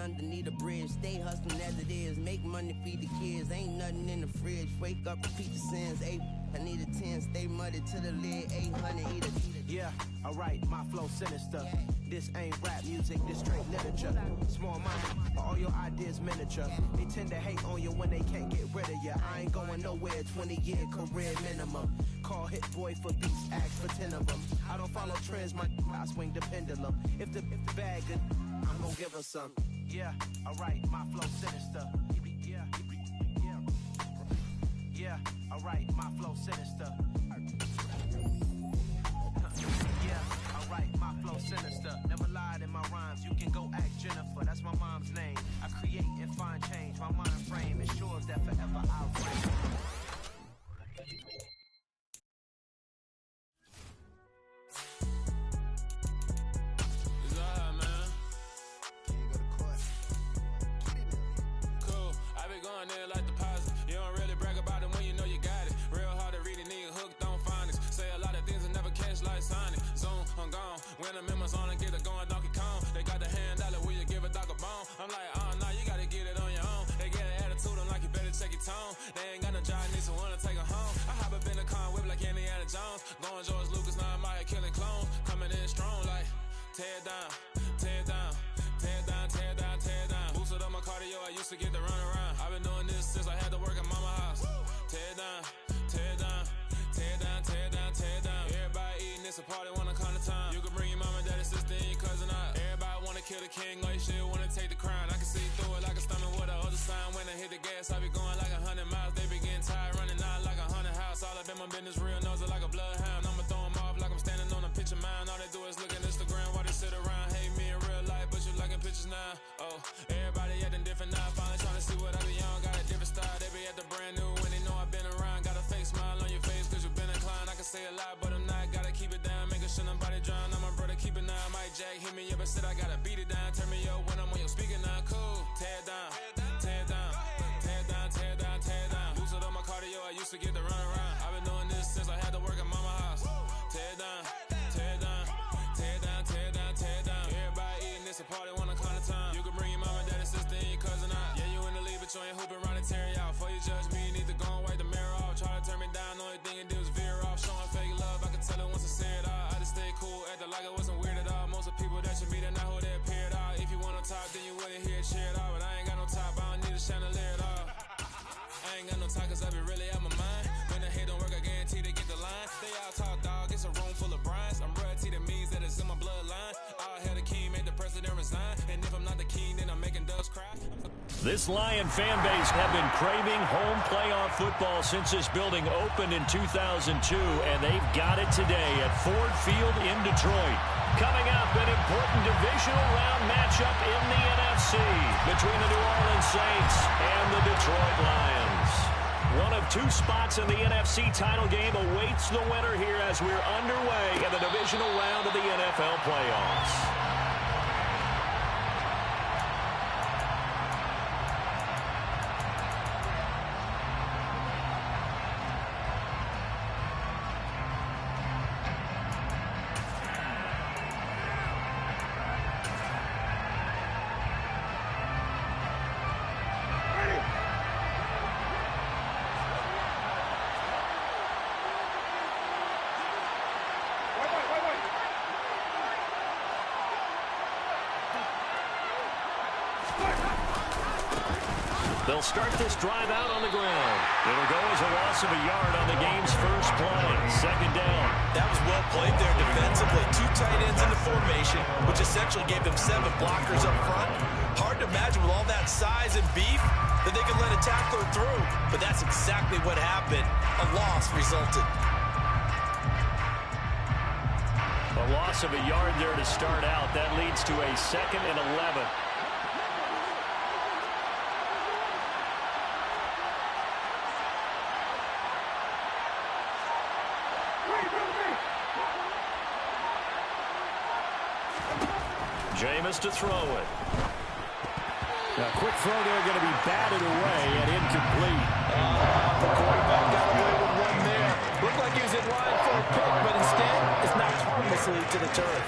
underneath the bridge. Stay hustling as it is. Make money, feed the kids. Ain't nothing in the fridge. Wake up, repeat the sins. I need a 10. Stay muddy to the lid. 800, eat a. Yeah, alright, my flow sinister. This ain't rap music, this straight literature. Small mind, all your ideas miniature. They tend to hate on you when they can't get rid of you. I ain't going nowhere, 20-year career minimum. Call Hit Boy for beats, ask for 10 of them. I don't follow trends, I swing the pendulum. If the bag good, I'm gonna give her some. Yeah, alright, my flow sinister. Yeah, alright, my flow sinister. Yeah, alright, my flow sinister. Never lied in my rhymes, you can go ask Jennifer, that's my mom's name. I create and find change, my mind frame ensures that forever I'll reign. When I'm in my zone and get it going Donkey Kong. They got the hand dollar, will you give a dog a bone? I'm like, oh no, you gotta get it on your own. They get an attitude, I'm like, you better check your tone. They ain't got no job, need someone to take her home. I hop up in the car, whip like Indiana Jones. Going George Lucas, now I'm out here killing clones. Coming in strong like, tear down, tear down, tear down, tear down, tear down. Boosted up my cardio, I used to get to run around. I've been doing this since I had to work at mama house. Tear down, tear down, tear down, tear down, tear down. Everybody eating, it's a party, wanna come to time. You can bring your mama, daddy, sister, and your cousin out. Everybody wanna kill the king, like shit, wanna take the crown. I can see through it like a stomach with a other sign. When I hit the gas, I be going like 100 miles. They be getting tired, running out like 100 house. All up in my business, real nose like a bloodhound. I'ma throw them off like I'm standing on a picture mound. All they do is look at Instagram while they sit around. Hate me in real life, but you liking pictures now. Oh, everybody acting different now. Finally trying to see what I be on. Got a different style, they be at the brand new when they know I've been around. Got a fake smile on your face cause you been inclined. I can say a lot, but I'm not. Gotta keep it down, making sure nobody drown. I'm my brother, keep it now. Mike Jack hit me up and said I gotta beat it down. Turn me up when I'm on your speaker now. Cool, tear down, tear down, tear down, tear down, tear down. Boosted up my cardio, I used to get to run around. I've been doing this since I had to work at mama house. Tear down, tear down, tear down, tear down, tear down. Everybody eating, it's a party, wanna come to time. You can bring your mama, daddy, sister, and your cousin out. Yeah, you in the lead, but you ain't hooping around and tearing out. Before you judge me, you need to go and wipe the mirror off. Try to turn me down, only thing you do is veer off. Showing fake love, I can tell it once I say it all. I just stay cool, acting like I wasn't weird at all. Most of the people that you meet are not who they appear at all. If you wanna talk, then you wouldn't hear it, share it all. But I ain't got no top, I don't need a chandelier at all. I ain't got no talk, cause I be really out my mind. When the hate don't work, I guarantee they get the line. They all talk, dog, it's a room full of Bryans. I'm royalty, that means that it's in my bloodline. All hail the king, make the president resign. And if I'm not the king, then I'm making doves cry. This Lion fan base have been craving home playoff football since this building opened in 2002, and they've got it today at Ford Field in Detroit. Coming up, an important divisional round matchup in the NFC between the New Orleans Saints and the Detroit Lions. One of two spots in the NFC title game awaits the winner here as we're underway in the divisional round of the NFL playoffs. They'll start this drive out on the ground. It'll go as a loss of a yard on the game's first play. Second down. That was well played there defensively. Two tight ends in the formation, which essentially gave them 7 blockers up front. Hard to imagine with all that size and beef that they could let a tackler through. But that's exactly what happened. A loss resulted. A loss of a yard there to start out. That leads to a 2nd and 11. Jameis to throw it. A quick throw there, going to be batted away and incomplete. The quarterback got away with one there. Looked like he was in line for a pick, but instead it's knocked harmlessly to the turf.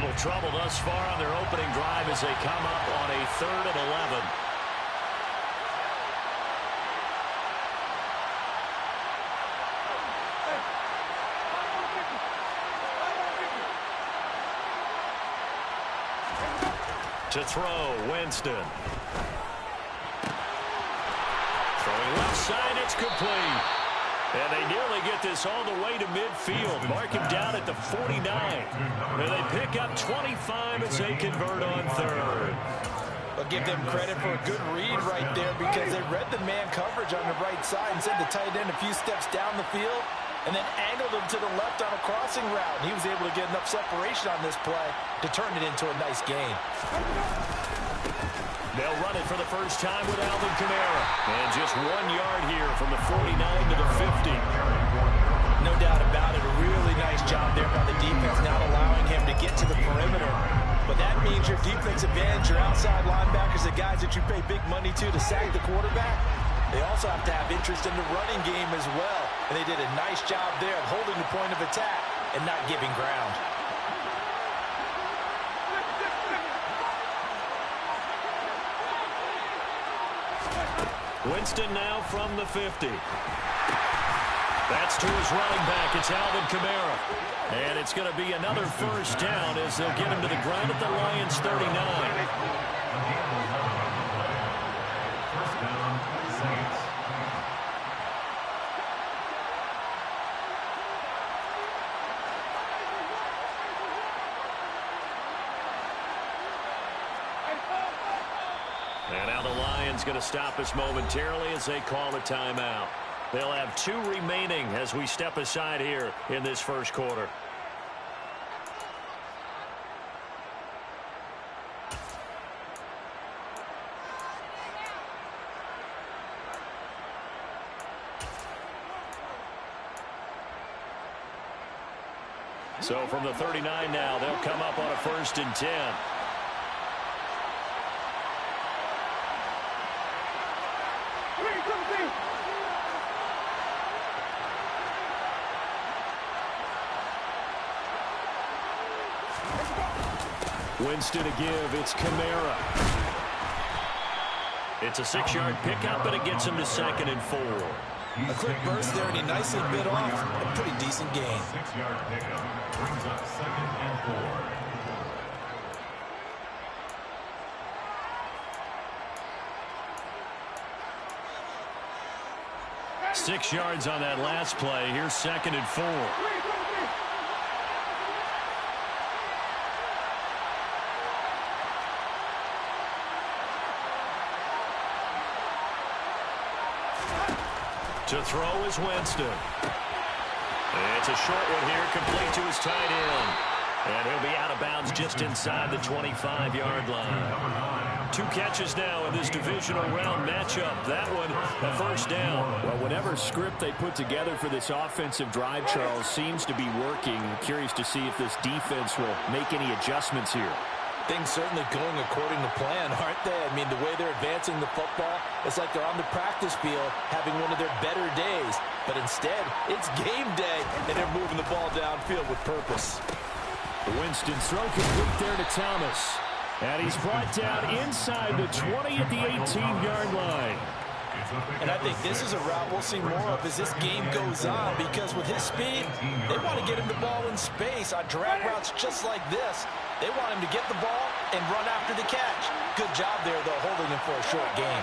Little trouble thus far on their opening drive as they come up on a 3rd and 11. To throw, Winston. Throwing left side, it's complete. And they nearly get this all the way to midfield. Mark him down at the 49. And they pick up 25 as they convert on 3rd. I'll give them credit for a good read right there because they read the man coverage on the right side and sent the tight end a few steps down the field and then angled him to the left on a crossing route. And he was able to get enough separation on this play to turn it into a nice gain. They'll run it for the first time with Alvin Kamara. And just 1 yard here from the 49 to the 50. No doubt about it. A really nice job there by the defense, not allowing him to get to the perimeter. But that means your defense advantage, your outside linebackers, the guys that you pay big money to sack the quarterback, they also have to have interest in the running game as well. And they did a nice job there of holding the point of attack and not giving ground. Winston now from the 50. That's to his running back. It's Alvin Kamara. And it's going to be another first down as they'll get him to the ground at the Lions 39. And now the Lions going to stop us momentarily as they call a timeout. They'll have 2 remaining as we step aside here in this first quarter. So from the 39 now, they'll come up on a 1st and 10. Winston to give. It's Kamara. It's a 6-yard pickup, but it gets him to 2nd and 4. A quick burst there, and he nicely bit off a pretty decent gain. 6-yard pickup brings up 2nd and 4. 6 yards on that last play. Here's 2nd and 4. To throw is Winston. It's a short one here, complete to his tight end. And he'll be out of bounds just inside the 25-yard line. 2 catches now in this divisional round matchup. That one, a first down. Well, whatever script they put together for this offensive drive, Charles, seems to be working. Curious to see if this defense will make any adjustments here. Things certainly going according to plan, aren't they? I mean, the way they're advancing the football, it's like they're on the practice field having one of their better days. But instead, it's game day, and they're moving the ball downfield with purpose. Winston's throw complete there to Thomas. And he's brought down inside the 20 at the 18-yard line. And I think this is a route we'll see more of as this game goes on, because with his speed, they want to get him the ball in space on drag routes just like this. They want him to get the ball and run after the catch. Good job there, though, holding him for a short gain.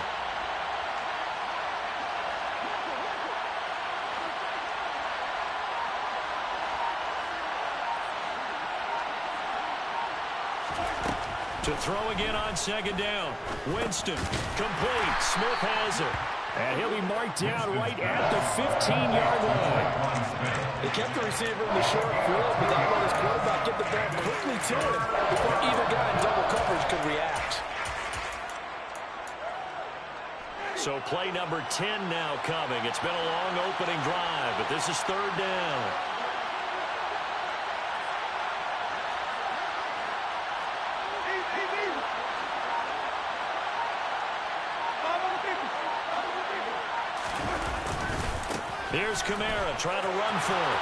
To throw again on 2nd down. Winston, complete. Smith has it. And he'll be marked down right at the 15-yard line. They kept the receiver in the short field, but that let his quarterback get the ball quickly to him before either guy in double coverage could react. So play number 10 now coming. It's been a long opening drive, but this is 3rd down. Here's Kamara trying to run for it.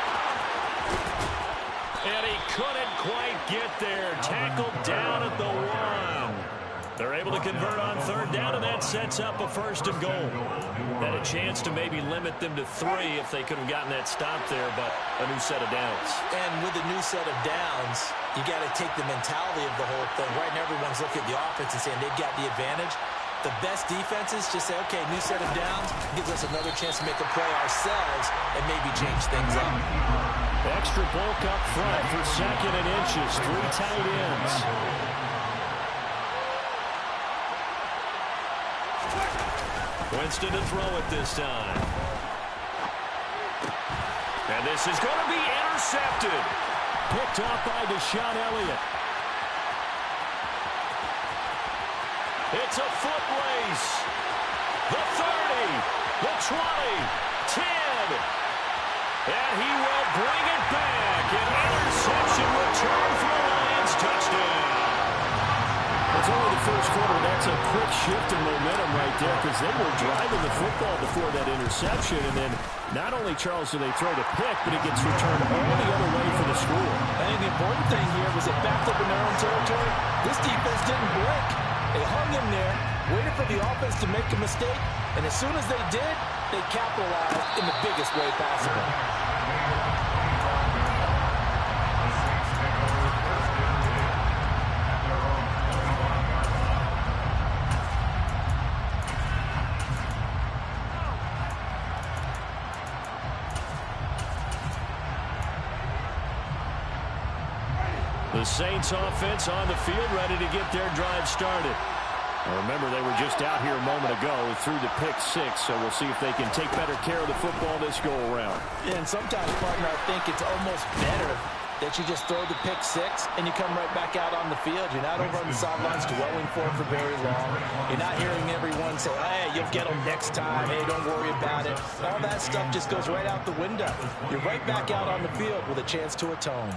And he couldn't quite get there. Tackled down at the 1. They're able to convert on third down, and that sets up a 1st and goal. Had a chance to maybe limit them to 3 if they could have gotten that stop there, but a new set of downs. And with a new set of downs, you got to take the mentality of the whole thing. Right now, everyone's looking at the offense and saying they've got the advantage. The best defenses just say, okay, new set of downs gives us another chance to make a play ourselves and maybe change things up. Extra bulk up front for 2nd and inches. 3 tight ends. Winston to throw it this time. And this is going to be intercepted. Picked off by Deshaun Elliott. It's a foot race. The 30, the 20, 10. And he will bring it back. An interception return for the Lions. Touchdown. It's only the first quarter. That's a quick shift in momentum right there because they were driving the football before that interception. And then not only, Charles, do they throw the pick, but it gets returned all the other way for the score. I think the important thing here was it backed up in their own territory. This defense didn't blink. They hung in there, waited for the offense to make a mistake, and as soon as they did, they capitalized in the biggest way possible. The Saints offense on the field, ready to get their drive started. Now remember, they were just out here a moment ago through the pick 6, so we'll see if they can take better care of the football this go-around. And sometimes, partner, I think it's almost better that you just throw the pick 6 and you come right back out on the field. You're not over on the sidelines dwelling for it for very long. You're not hearing everyone say, hey, you'll get them next time. Hey, don't worry about it. All that stuff just goes right out the window. You're right back out on the field with a chance to atone.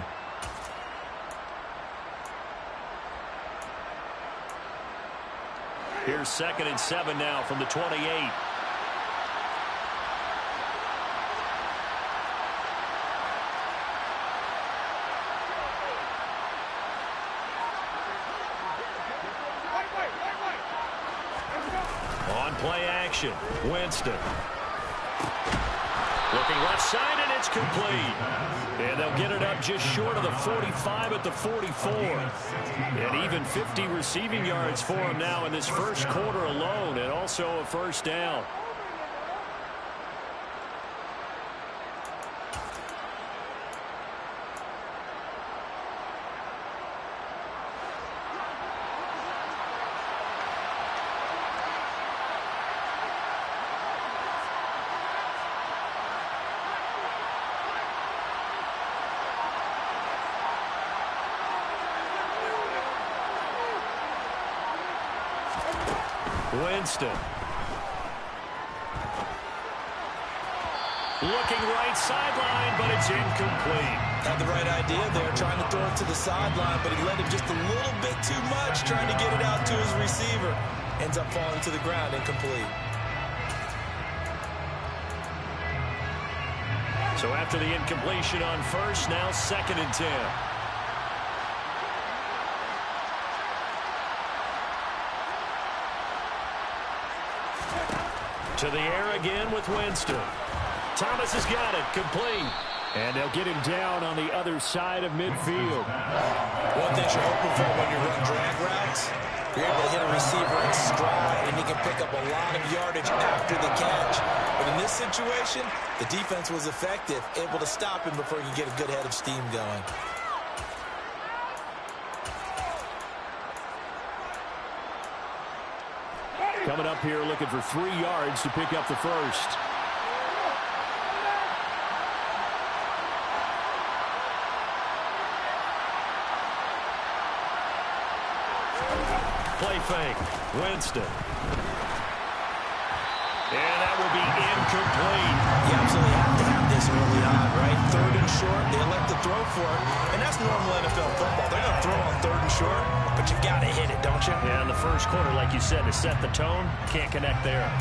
Here's 2nd and 7 now from the 28. On play action, Winston. Looking left side, and it's complete. And they'll get it up just short of the 45 at the 44. And even 50 receiving yards for him now in this first quarter alone, and also a 1st down. Winston. Looking right sideline, but it's incomplete. Had the right idea there, trying to throw it to the sideline, but he let him just a little bit too much, trying to get it out to his receiver. Ends up falling to the ground, incomplete. So after the incompletion on 1st, now 2nd and 10. To the air again with Winston. Thomas has got it, complete. And they'll get him down on the other side of midfield. One thing you're hoping for when you run drag routes, you're able to hit a receiver in stride, and he can pick up a lot of yardage after the catch. But in this situation, the defense was effective, able to stop him before he could get a good head of steam going. Coming up here looking for 3 yards to pick up the 1st. Play fake. Winston. And that will be incomplete. You absolutely have to have this early on, right? 3rd and short, they elect to throw for it. And that's normal NFL football. They're going to throw on 3rd and short, but you got to hit it, don't you? Yeah, in the first quarter, like you said, to set the tone, can't connect there.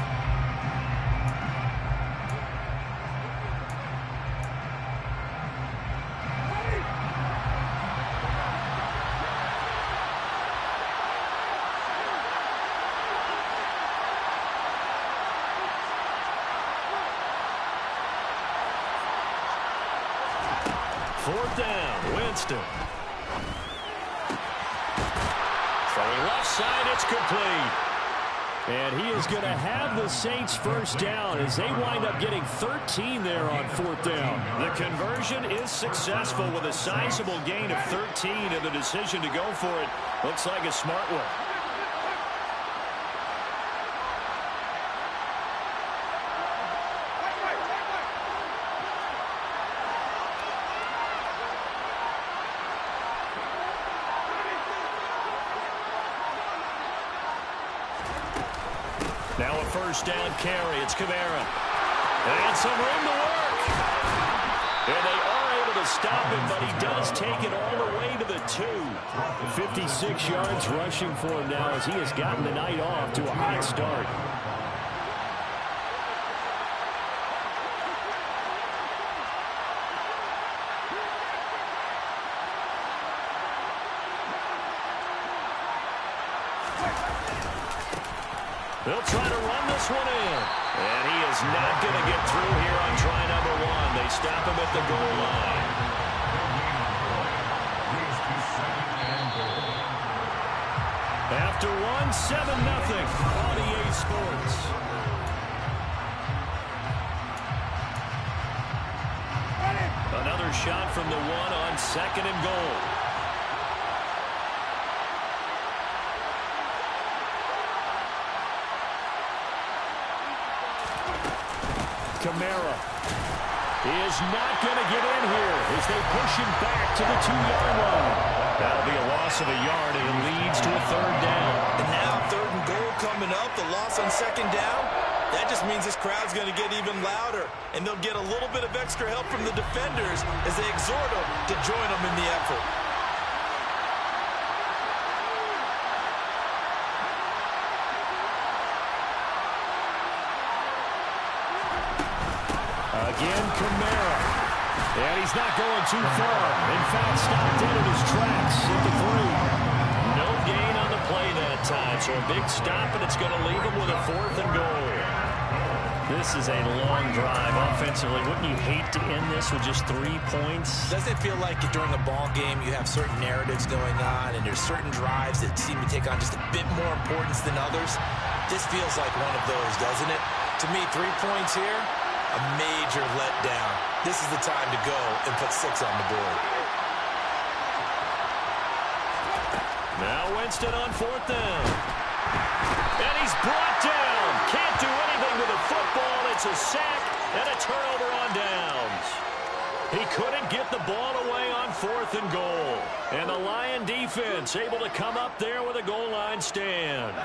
4th down. Winston. Throwing left side, it's complete. And he is going to have the Saints first down as they wind up getting 13 there on 4th down. The conversion is successful with a sizable gain of 13, and the decision to go for it looks like a smart one. Now a first down carry. It's Kamara. And some room to work. And they are able to stop him, but he does take it all the way to the 2. 56 yards rushing for him now as he has gotten the night off to a hot start. They'll try to run this one in. And he is not going to get through here on try number 1. They stop him at the goal line. After 1, 7-0 on EA Sports. Another shot from the 1 on 2nd and goal. Kamara is not going to get in here as they push him back to the 2-yard line. That'll be a loss of a yard, and it leads to a 3rd down. And now 3rd and goal coming up, the loss on 2nd down. That just means this crowd's going to get even louder, and they'll get a little bit of extra help from the defenders as they exhort them to join them in the effort. Again, Kamara. And he's not going too far. In fact, stopped dead in his tracks at the 3. No gain on the play that time. So a big stop, and it's going to leave him with a 4th and goal. This is a long drive offensively. Wouldn't you hate to end this with just 3 points? Doesn't it feel like during a ball game you have certain narratives going on, and there's certain drives that seem to take on just a bit more importance than others? This feels like one of those, doesn't it? To me, 3 points here, a major letdown. This is the time to go and put 6 on the board. Now Winston on 4th down. And he's brought down. Can't do anything with a football. It's a sack and a turnover on downs. He couldn't get the ball away on 4th and goal. And the Lion defense able to come up there with a goal line stand.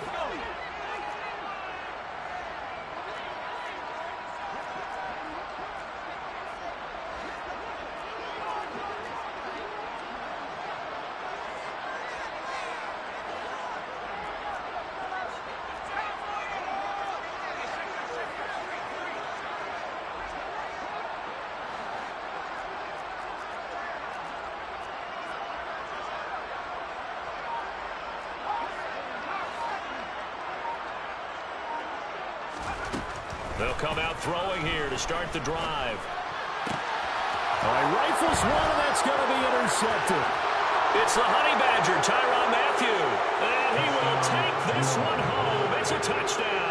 They'll come out throwing here to start the drive. Rifles one, and that's going to be intercepted. It's the Honey Badger, Tyrann Mathieu. And he will take this one home. It's a touchdown.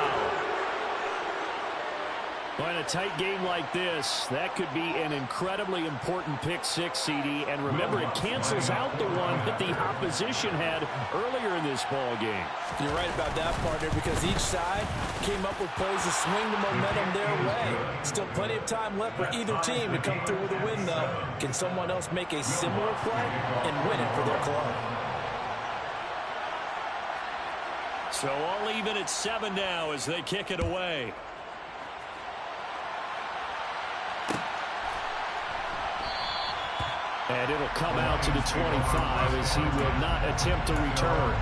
Well, in a tight game like this, that could be an incredibly important pick six, CD. And remember, it cancels out the one that the opposition had earlier in this ball game. You're right about that, partner, because each side came up with plays to swing the momentum their way. Still plenty of time left for either team to come through with a win, though. Can someone else make a similar play and win it for their club? So all even at 7 now as they kick it away. And it'll come out to the 25 as he will not attempt to return.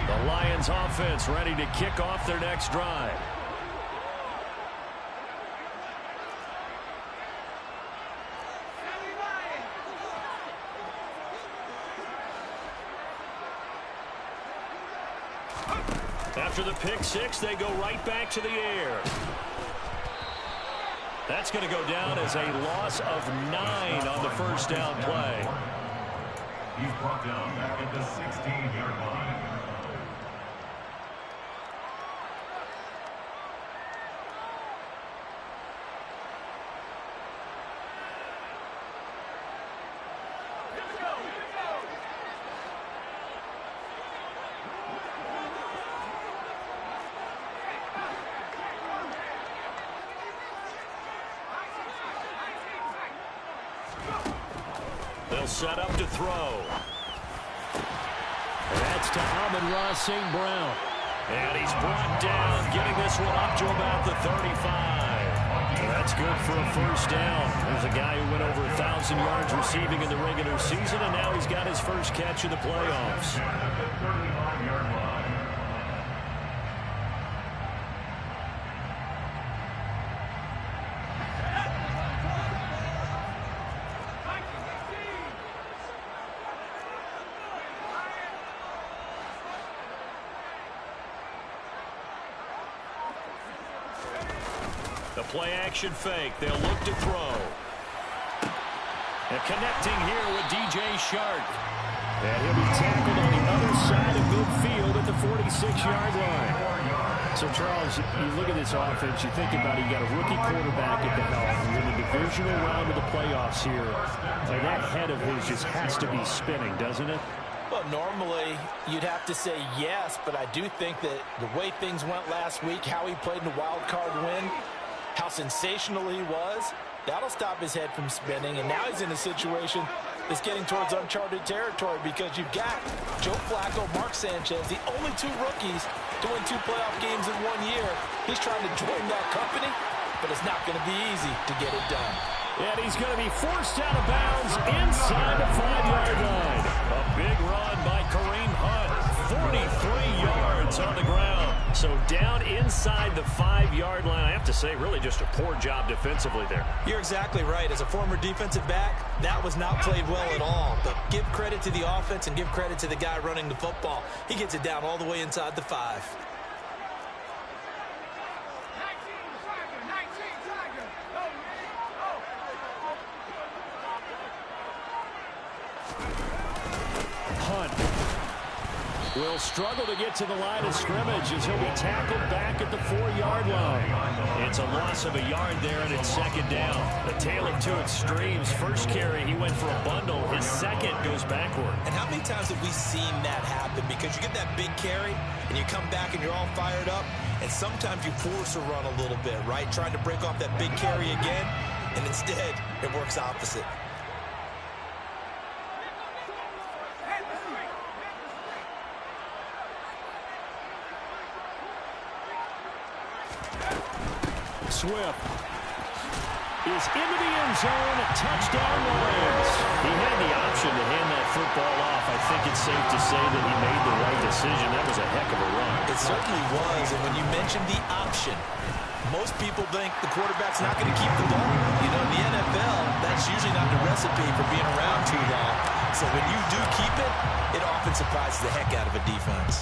The Lions offense ready to kick off their next drive. After the pick six, they go right back to the air. That's going to go down as a loss of 9 on the first down play. He's brought down back at the 16-yard line. They'll set up to throw. That's to Amon-Ra St. Brown. And he's brought down, getting this one up to about the 35. That's good for a first down. There's a guy who went over 1,000 yards receiving in the regular season, and now he's got his first catch of the playoffs. At the 35-yard line. The play-action fake. They'll look to throw. And connecting here with DJ Shark. And he'll be tackled on the other side of midfield at the 46-yard line. So, Charles, you look at this offense, you think about it, you got a rookie quarterback at the helm. You're in the divisional round of the playoffs here. And that head of his just has to be spinning, doesn't it? Well, normally you'd have to say yes, but I do think that the way things went last week, how he played in the wild card win, how sensational he was, that'll stop his head from spinning. And now he's in a situation that's getting towards uncharted territory because you've got Joe Flacco, Mark Sanchez, the only 2 rookies to win 2 playoff games in 1 year. He's trying to join that company, but it's not going to be easy to get it done. And he's going to be forced out of bounds inside the 5-yard line. A big run by Kareem Hunt. 43 yards on the ground. So down inside the 5-yard line. I have to say, really just a poor job defensively there. You're exactly right. As a former defensive back, that was not played well at all. But give credit to the offense and give credit to the guy running the football. He gets it down all the way inside the 5. Will struggle to get to the line of scrimmage as he'll be tackled back at the 4-yard line. It's a loss of a yard there, and it's second down. A tale of 2 extremes. First carry, he went for a bundle. His second goes backward. And how many times have we seen that happen? Because you get that big carry, and you come back and you're all fired up, and sometimes you force a run a little bit, right? Trying to break off that big carry again, and instead it works opposite. Swift is into the end zone. Touchdown, Lions. He had the option to hand that football off. I think it's safe to say that he made the right decision. That was a heck of a run. It certainly was. And when you mentioned the option, most people think the quarterback's not going to keep the ball. You know, in the NFL, that's usually not the recipe for being around too long. So when you do keep it, it often surprises the heck out of a defense.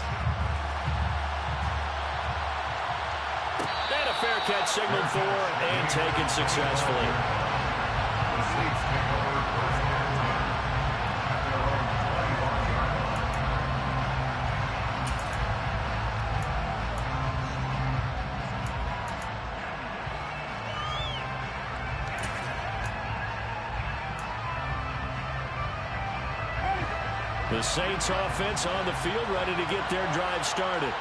Fair catch signaled for and taken successfully. The Saints take over first and 10 at their own 21-yard line. The Saints offense on the field, ready to get their drive started.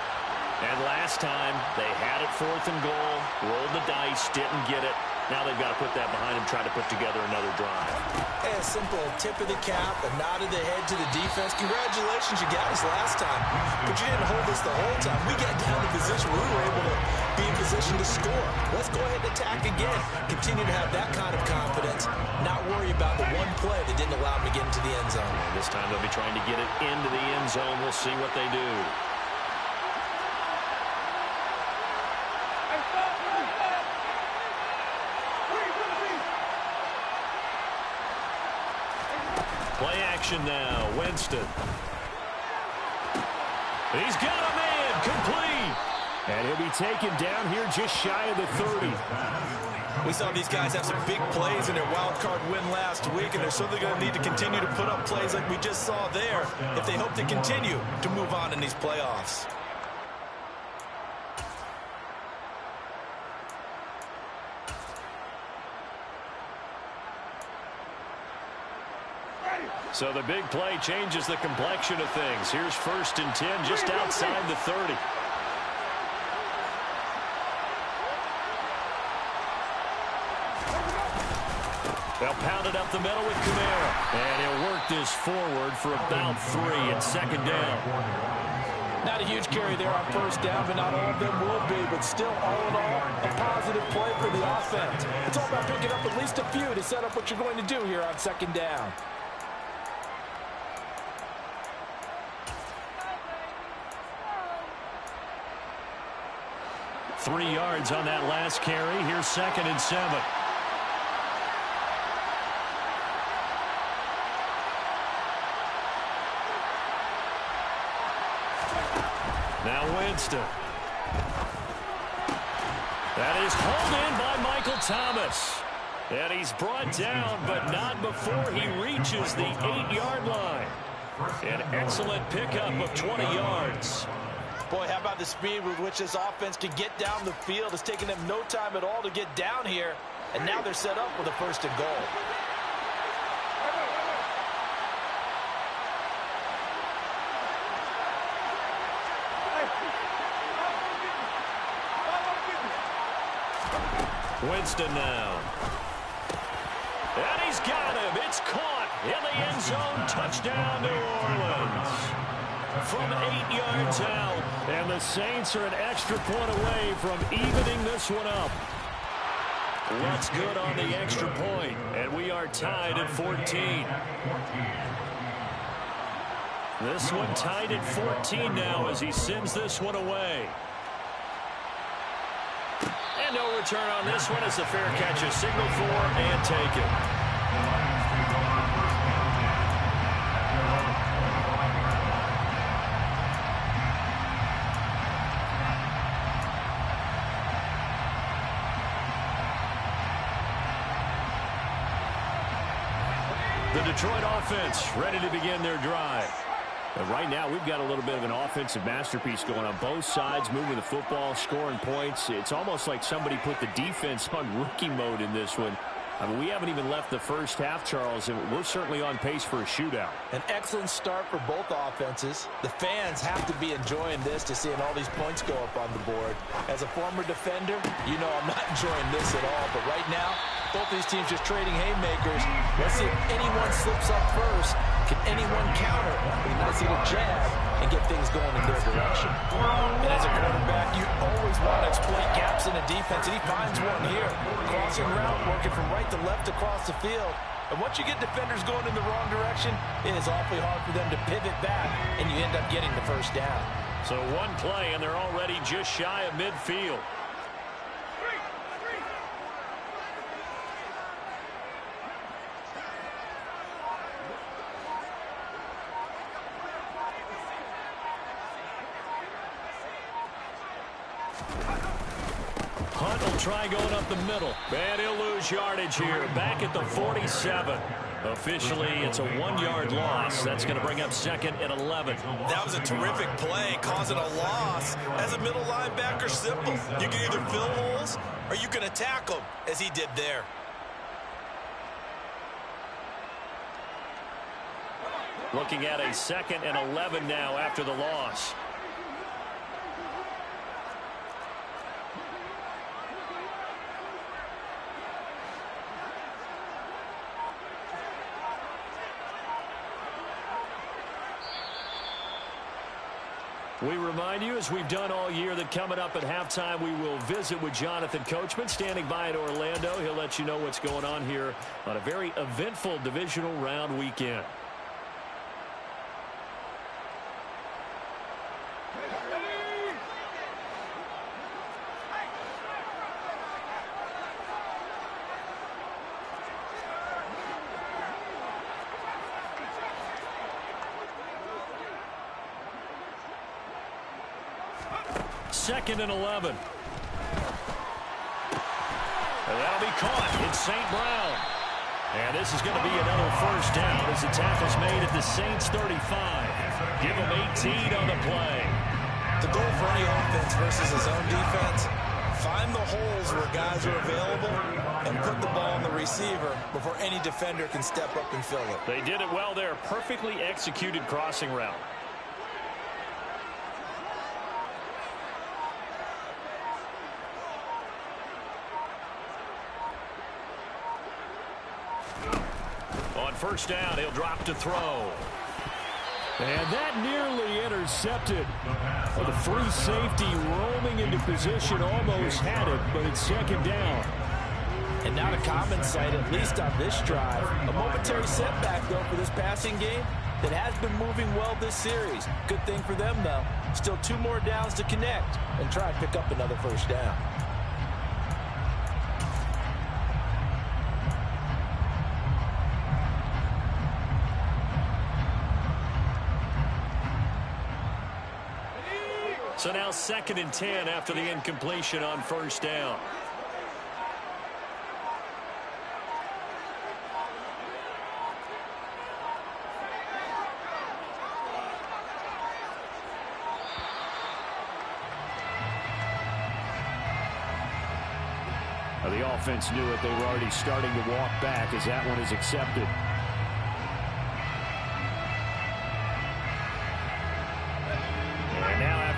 And last time, they had it 4th and goal, rolled the dice, didn't get it. Now they've got to put that behind them, try to put together another drive. Hey, a simple tip of the cap, a nod of the head to the defense. Congratulations, you got us last time. But you didn't hold us the whole time. We got down to position where we were able to be in position to score. Let's go ahead and attack again. Continue to have that kind of confidence. Not worry about the one play that didn't allow them to get into the end zone. And this time they'll be trying to get it into the end zone. We'll see what they do. Play action now. Winston. He's got a man complete. And he'll be taken down here just shy of the 30. We saw these guys have some big plays in their wild card win last week, and they're certainly going to need to continue to put up plays like we just saw there if they hope to continue to move on in these playoffs. So the big play changes the complexion of things. Here's 1st and 10 just outside the 30. They'll pound it up the middle with Kamara. And he'll work this forward for about 3 and 2nd down. Not a huge carry there on 1st down, but not all of them will be. But still, all in all, a positive play for the offense. It's all about picking up at least a few to set up what you're going to do here on 2nd down. Three yards on that last carry. Here's 2nd and 7. Now Winston. That is hauled in by Michael Thomas. And he's brought down, but not before he reaches the 8-yard line. An excellent pickup of 20 yards. Boy, how about the speed with which this offense can get down the field? It's taken them no time at all to get down here. And now they're set up with a 1st and goal. Winston now. And he's got him. It's caught in the end zone. Touchdown, New Orleans. From 8 yards out. And the Saints are an extra point away from evening this one up. That's good on the extra point. And we are tied at 14. This one tied at 14 now as he sends this one away. And no return on this one as the fair catch is signaled for and taken. The Detroit offense ready to begin their drive. And right now, we've got a little bit of an offensive masterpiece going on both sides, moving the football, scoring points. It's almost like somebody put the defense on rookie mode in this one. I mean, we haven't even left the first half, Charles, and we're certainly on pace for a shootout. An excellent start for both offenses. The fans have to be enjoying this to seeing all these points go up on the board. As a former defender, you know I'm not enjoying this at all. But right now, both these teams just trading haymakers. Let's see if anyone slips up first. Can anyone counter with a nice little jab and get things going in their direction? And as a quarterback, you always want to exploit gaps in the defense, and he finds one here. Crossing route, working from right to left across the field. And once you get defenders going in the wrong direction, it is awfully hard for them to pivot back, and you end up getting the 1st down. So one play, and they're already just shy of midfield. Hunt will try going up the middle. And he'll lose yardage here. Back at the 47. Officially, it's a 1-yard loss. That's going to bring up 2nd and 11. That was a terrific play, causing a loss. As a middle linebacker, simple. You can either fill holes or you can attack them, as he did there. Looking at a 2nd and 11 now after the loss. We remind you, as we've done all year, that coming up at halftime, we will visit with Jonathan Coachman, standing by in Orlando. He'll let you know what's going on here on a very eventful divisional round weekend. 2nd and 11. And that'll be caught. It's St. Brown. And this is going to be another first down as the tackle's made at the Saints 35. Give them 18 on the play. The goal for any offense versus his own defense, find the holes where guys are available and put the ball on the receiver before any defender can step up and fill it. They did it well there. Perfectly executed crossing route. On first down, he'll drop to throw. And that nearly intercepted. Well, the free safety roaming into position almost had it, but it's 2nd down. And not a common sight, at least on this drive. A momentary setback, though, for this passing game that has been moving well this series. Good thing for them, though. Still 2 more downs to connect and try and pick up another first down. So now 2nd and 10 after the incompletion on first down. Well, the offense knew it. They were already starting to walk back as that one is accepted.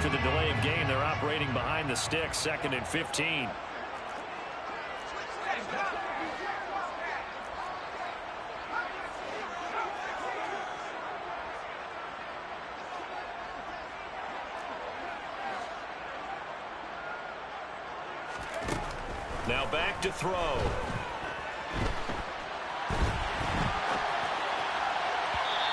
After the delay of game, they're operating behind the sticks, 2nd and 15. Now back to throw.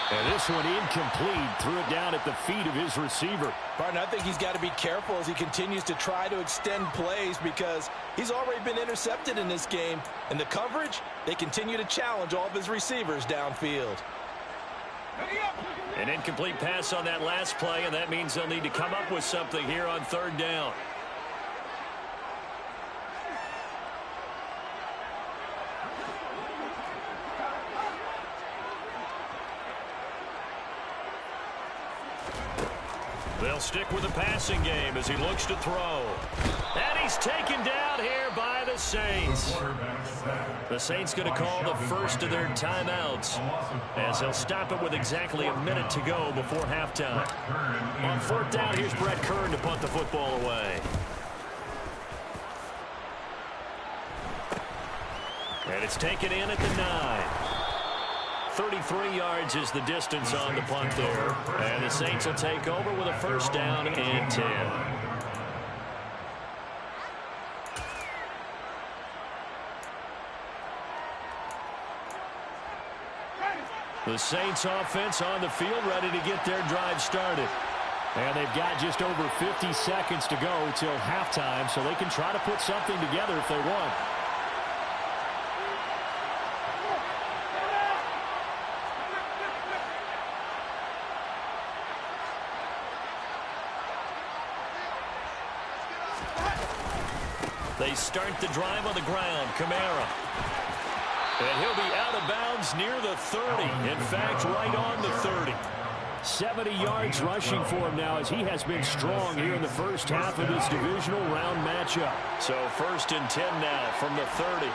And this one incomplete. Threw it down at the feet of his receiver. Barton, I think he's got to be careful as he continues to try to extend plays because he's already been intercepted in this game. And the coverage, they continue to challenge all of his receivers downfield. An incomplete pass on that last play, and that means they'll need to come up with something here on 3rd down. They'll stick with the passing game as he looks to throw. And he's taken down here by the Saints. The Saints going to call the first of their timeouts as they'll stop it with exactly a minute to go before halftime. On 4th down, here's Brett Kern to punt the football away. And it's taken in at the 9. 33 yards is the distance on the punt there. And the Saints will take over with a first down and 10. The Saints offense on the field ready to get their drive started. And they've got just over 50 seconds to go till halftime, so they can try to put something together if they want. They start the drive on the ground. Kamara. And he'll be out of bounds near the 30. In fact, right on the 30. 70 yards rushing for him now as he has been strong here in the first half of this divisional round matchup. So 1st and 10 now from the 30.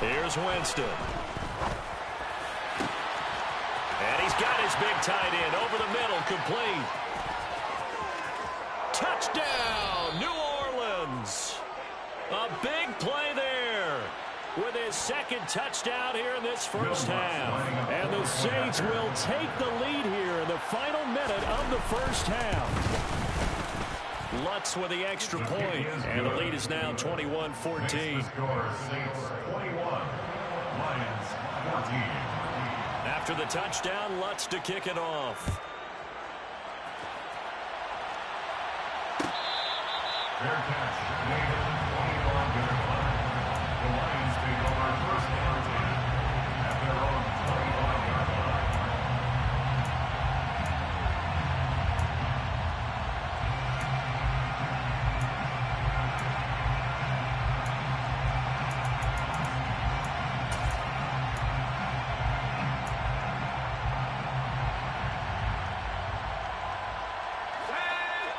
Here's Winston. And he's got his big tight end over the middle, complete. Touchdown, New Orleans. A big play there with his 2nd touchdown here in this first half. And the Saints will take the lead here in the final minute of the first half. Lutz with the extra point, and the lead is now 21-14. After the touchdown, Lutz to kick it off. Fair catch. The Lions take over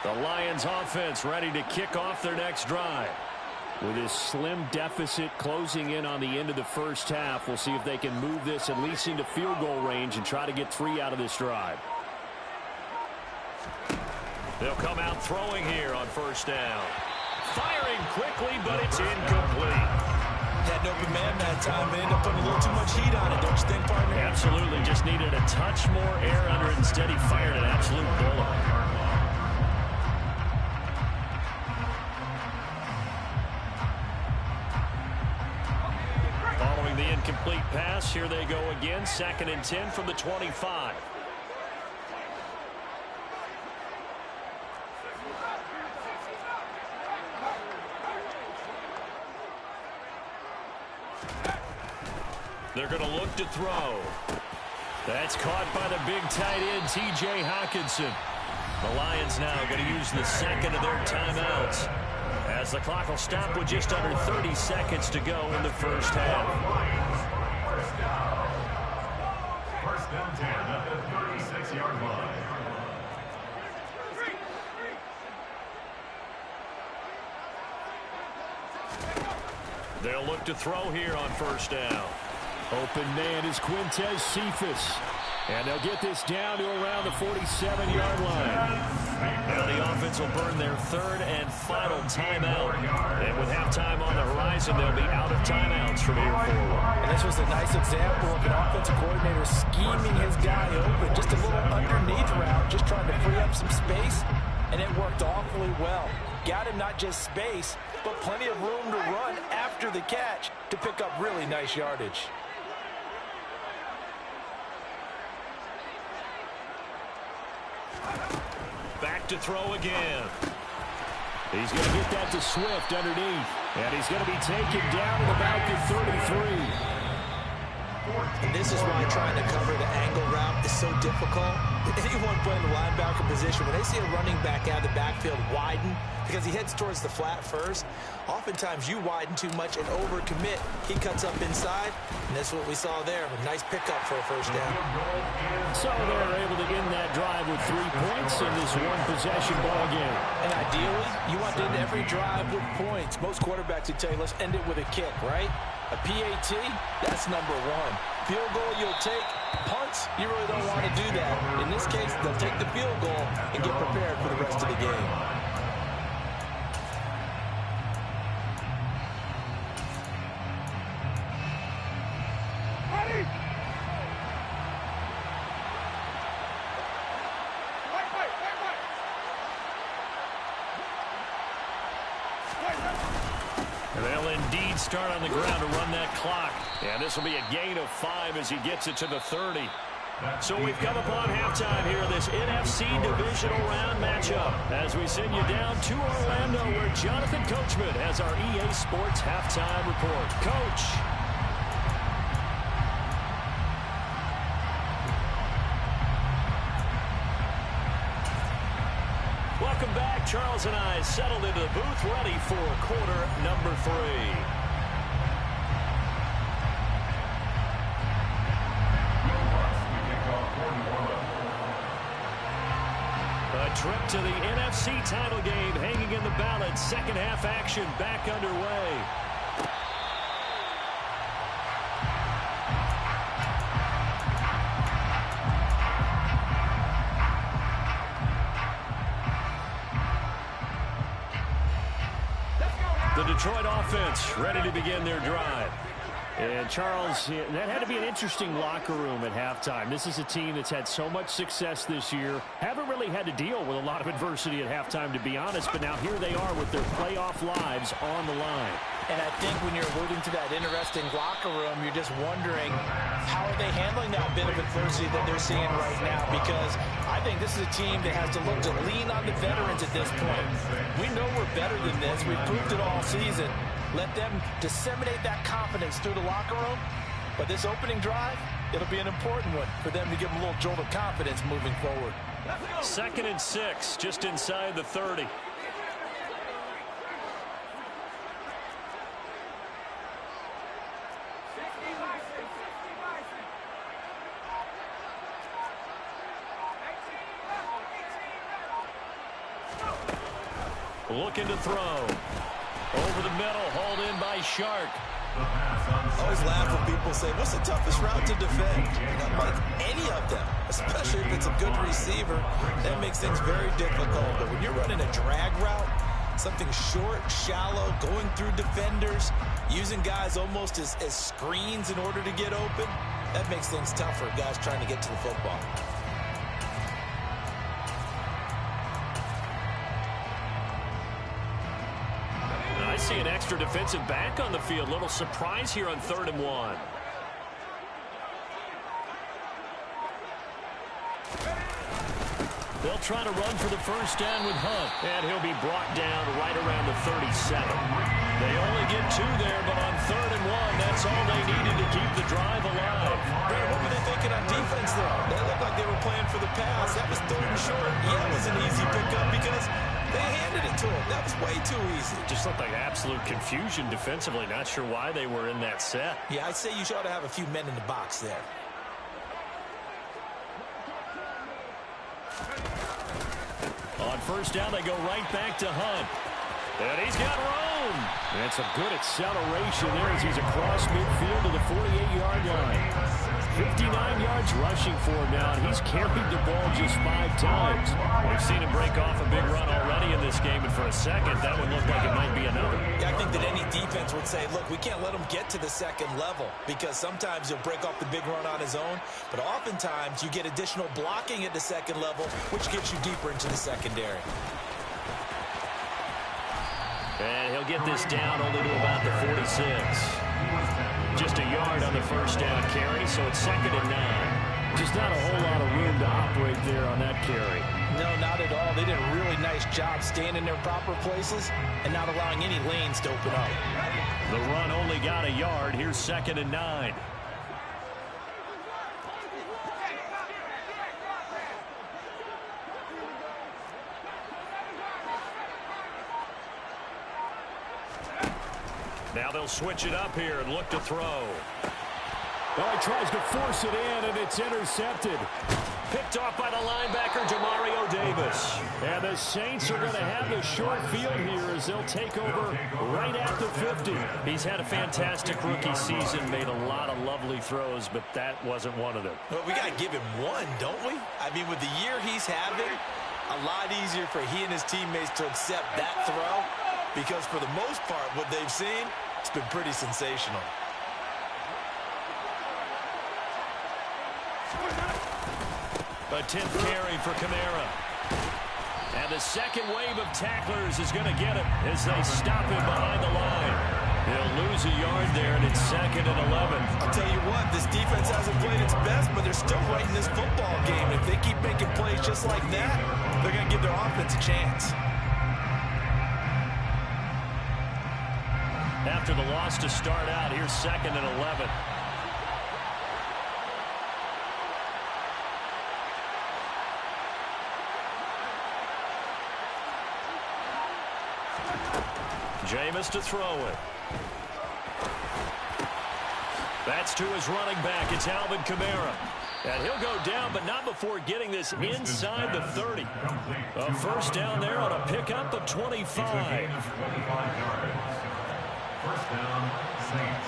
The Lions offense ready to kick off their next drive. With this slim deficit closing in on the end of the first half, we'll see if they can move this at least into field goal range and try to get 3 out of this drive. They'll come out throwing here on first down. Firing quickly, but it's incomplete. Had no command that time, and ended up putting a little too much heat on it, don't you think, partner? Absolutely. Just needed a touch more air under it. Instead, he fired an absolute bullet. Following the incomplete pass, here they go again. 2nd and 10 from the 25. They're going to look to throw. That's caught by the big tight end, T.J. Hockenson. The Lions now going to use the 2nd of their timeouts, as the clock will stop with just under 30 seconds to go in the first half. First down 10 at the 36-yard line. They'll look to throw here on first down. Open man is Quintez Cephas. And they'll get this down to around the 47-yard line. Now the offense will burn their 3rd and final timeout. And with halftime on the horizon, they'll be out of timeouts from here forward. And this was a nice example of an offensive coordinator scheming his guy open. Just a little underneath route, just trying to free up some space. And it worked awfully well. Got him not just space, but plenty of room to run after the catch to pick up really nice yardage. Back to throw again. He's going to get that to Swift underneath. And he's going to be taken down at about the 33. And this is why trying to cover the angle route is so difficult. Anyone playing the linebacker position, when they see a running back out of the backfield widen, because he heads towards the flat first, oftentimes you widen too much and overcommit. He cuts up inside, and that's what we saw there. A nice pickup for a first down. So they're able to end that drive with 3 points in this one-possession ball game. And ideally, you want to end every drive with points. Most quarterbacks would tell you, let's end it with a kick, right? A PAT, that's number 1. Field goal you'll take. Punts, you really don't want to do that. In this case, they'll take the field goal and get prepared for the rest of the game. They'll indeed start on the ground to run that clock. And this will be a gain of 5 as he gets it to the 30. So we've come upon halftime here in this NFC Divisional Round matchup as we send you down to Orlando, where Jonathan Coachman has our EA Sports Halftime Report. Coach. Welcome back. Charles and I settled into the booth, ready for quarter number 3. A trip to the NFC title game hanging in the balance. Second half action back underway. The Detroit offense ready to begin their drive. And Charles, that had to be an interesting locker room at halftime. This is a team that's had so much success this year. Haven't really had to deal with a lot of adversity at halftime, to be honest. But now here they are with their playoff lives on the line. And I think when you're alluding to that interesting locker room, you're just wondering how are they handling that bit of adversity that they're seeing right now, because I think this is a team that has to look to lean on the veterans at this point. We know we're better than this. We've proved it all season. Let them disseminate that confidence through the locker room. But this opening drive, it'll be an important one for them to give them a little jolt of confidence moving forward. 2nd and 6, just inside the 30. looking to throw. Over the middle, hauled in by Shark. I always laugh when people say, what's the toughest route to defend? Not like any of them, especially if it's a good receiver. That makes things very difficult. But when you're running a drag route, something short, shallow, going through defenders, using guys almost as screens in order to get open, that makes things tough for guys trying to get to the football. I see an extra defensive back on the field. Little surprise here on 3rd and 1. They'll try to run for the first down with Hunt. And he'll be brought down right around the 37. They only get 2 there, but on 3rd and 1, that's all they needed to keep the drive alive. Brad, what were they thinking on defense there? That looked like they were playing for the pass. That was 3rd and short. Yeah, it was an easy pickup because they handed it to him. That was way too easy. Just looked like absolute confusion defensively. Not sure why they were in that set. Yeah, I'd say you ought to have a few men in the box there. On first down, they go right back to Hunt. And he's got room. That's a good acceleration there as he's across midfield to the 48-yard line. 59 yards rushing for him now, and he's carried the ball just 5 times. We've seen him break off a big run already in this game, and for a second, that would look like it might be another. Yeah, I think that any defense would say, look, we can't let him get to the second level because sometimes he'll break off the big run on his own, but oftentimes you get additional blocking at the second level, which gets you deeper into the secondary. And he'll get this down only to about the 46. Just a yard on the first down carry, so it's 2nd and 9. Just not a whole lot of room to operate there on that carry. No, not at all. They did a really nice job staying in their proper places and not allowing any lanes to open up. The run only got a yard. Here's 2nd and 9. Now they'll switch it up here and look to throw. Oh, he tries to force it in, and it's intercepted. Picked off by the linebacker, Demario Davis. And the Saints are going to have the short field here as they'll take over right at the 50. He's had a fantastic rookie season, made a lot of lovely throws, but that wasn't one of them. Well, we got to give him one, don't we? I mean, with the year he's having, a lot easier for he and his teammates to accept that throw because for the most part, what they've seen, it's been pretty sensational. A 10th carry for Kamara. And the second wave of tacklers is going to get him as they stop him behind the line. He'll lose a yard there, and it's 2nd and 11. I'll tell you what, this defense hasn't played its best, but they're still right in this football game. If they keep making plays just like that, they're going to give their offense a chance. After the loss to start out, here's 2nd and 11. Jameis to throw it. That's to his running back. It's Alvin Kamara. And he'll go down, but not before getting this inside the 30. A first down there on a pickup of 25. 25 yards. First down, Saints.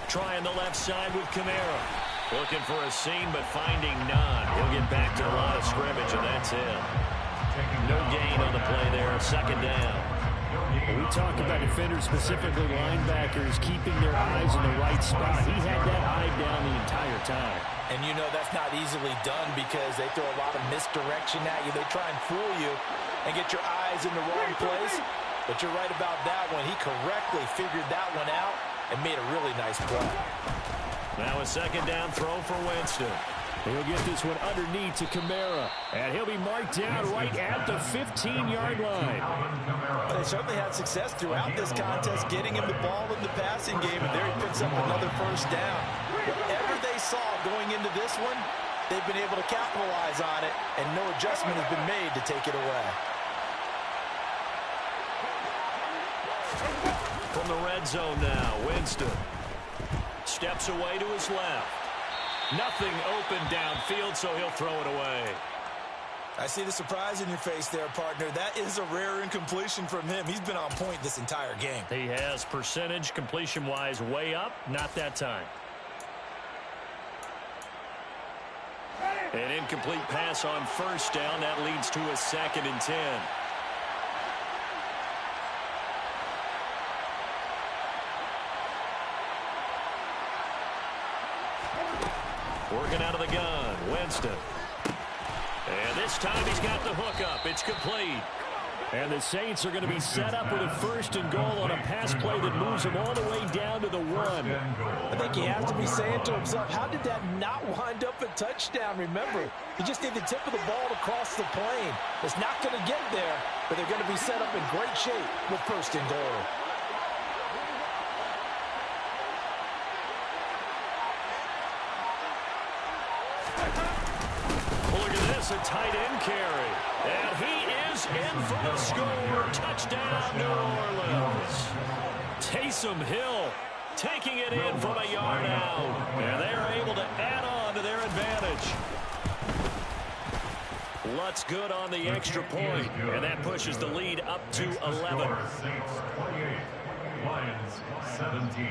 Trying the left side with Kamara. Looking for a seam, but finding none. He'll get back to the line of scrimmage, and that's it. No gain on the play there. 2nd down. We talk about defenders, specifically linebackers, keeping their eyes in the right spot. He had that eye down the entire time. And you know that's not easily done because they throw a lot of misdirection at you. They try and fool you and get your eyes in the wrong place. But you're right about that one. He correctly figured that one out and made a really nice play. Now a 2nd down throw for Winston. He'll get this one underneath to Kamara. And he'll be marked down right at the 15-yard line. But they certainly had success throughout this contest, getting him the ball in the passing game, and there he picks up another first down. Whatever they saw going into this one, they've been able to capitalize on it, and no adjustment has been made to take it away. From the red zone now. Winston steps away to his left. Nothing open downfield, so he'll throw it away. I see the surprise in your face there, partner. That is a rare incompletion from him. He's been on point this entire game. He has percentage completion-wise way up. Not that time. An incomplete pass on first down. That leads to a 2nd and 10. Working out of the gun, Winston. And this time he's got the hook up. It's complete. And the Saints are going to be set up with a 1st and goal on a pass play that moves them all the way down to the 1. I think he has to be saying to himself, how did that not wind up a touchdown? Remember, you just need the tip of the ball to cross the plane. It's not going to get there, but they're going to be set up in great shape with 1st and goal. A tight end carry. And he is in for the score. Touchdown, New Orleans. Taysom Hill taking it in from a yard out. And they're able to add on to their advantage. Lutz good on the extra point. And that pushes the lead up to 11. Saints 28, Lions 17.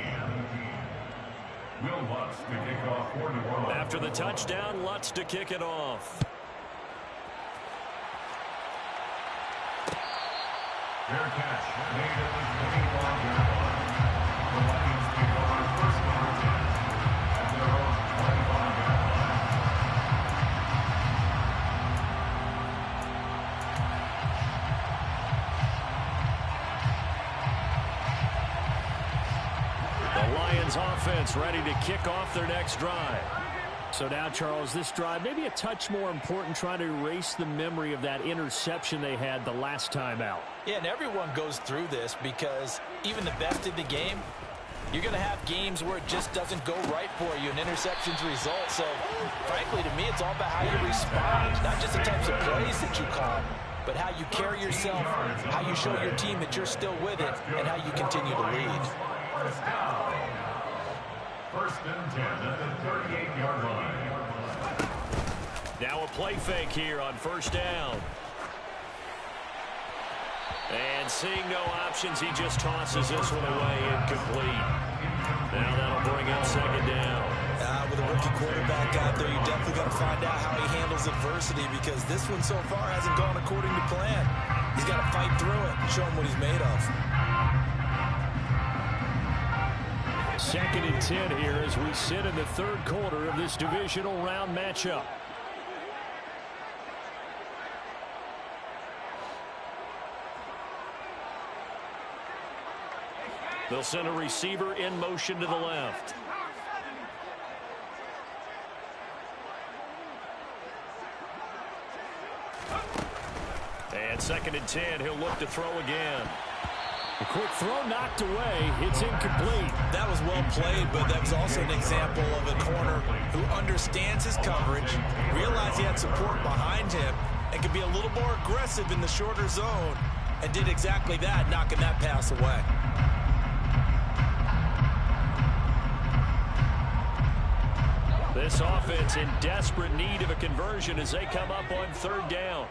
Will Lutz to kick off for New Orleans. After the touchdown, Lutz to kick it off. Fair catch made at the 21-yard line. The Lions kick off 1st and 10 at their own 25-yard line. The Lions offense ready to kick off their next drive. So now, Charles, this drive maybe a touch more important, trying to erase the memory of that interception they had the last time out. Yeah, and everyone goes through this because even the best in the game, you're going to have games where it just doesn't go right for you, and interceptions result. So, frankly, to me, it's all about how you respond, not just the types of plays that you call, but how you carry yourself, how you show your team that you're still with it, and how you continue to lead. 1st and 10 at the 38-yard line. Now a play fake here on 1st down. And seeing no options, he just tosses this one away, incomplete. Now that'll bring up 2nd down. With a rookie quarterback out there, you definitely got to find out how he handles adversity, because this one so far hasn't gone according to plan. He's got to fight through it and show him what he's made of. 2nd and 10 here as we sit in the 3rd quarter of this divisional round matchup. They'll send a receiver in motion to the left. And 2nd and 10, he'll look to throw again. A quick throw knocked away. It's incomplete. That was well played, but that was also an example of a corner who understands his coverage, realized he had support behind him, and could be a little more aggressive in the shorter zone, and did exactly that, knocking that pass away. This offense in desperate need of a conversion as they come up on 3rd down.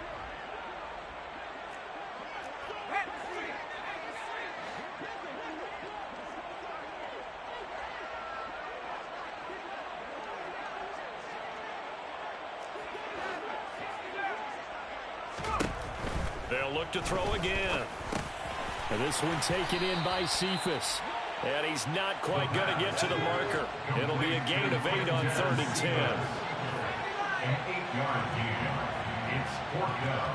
They'll look to throw again. And this one taken in by Cephas. And he's not quite going to get to the marker. It'll be a gain of 8 on 3rd and 10. An 8-yard gain. It's 4th down.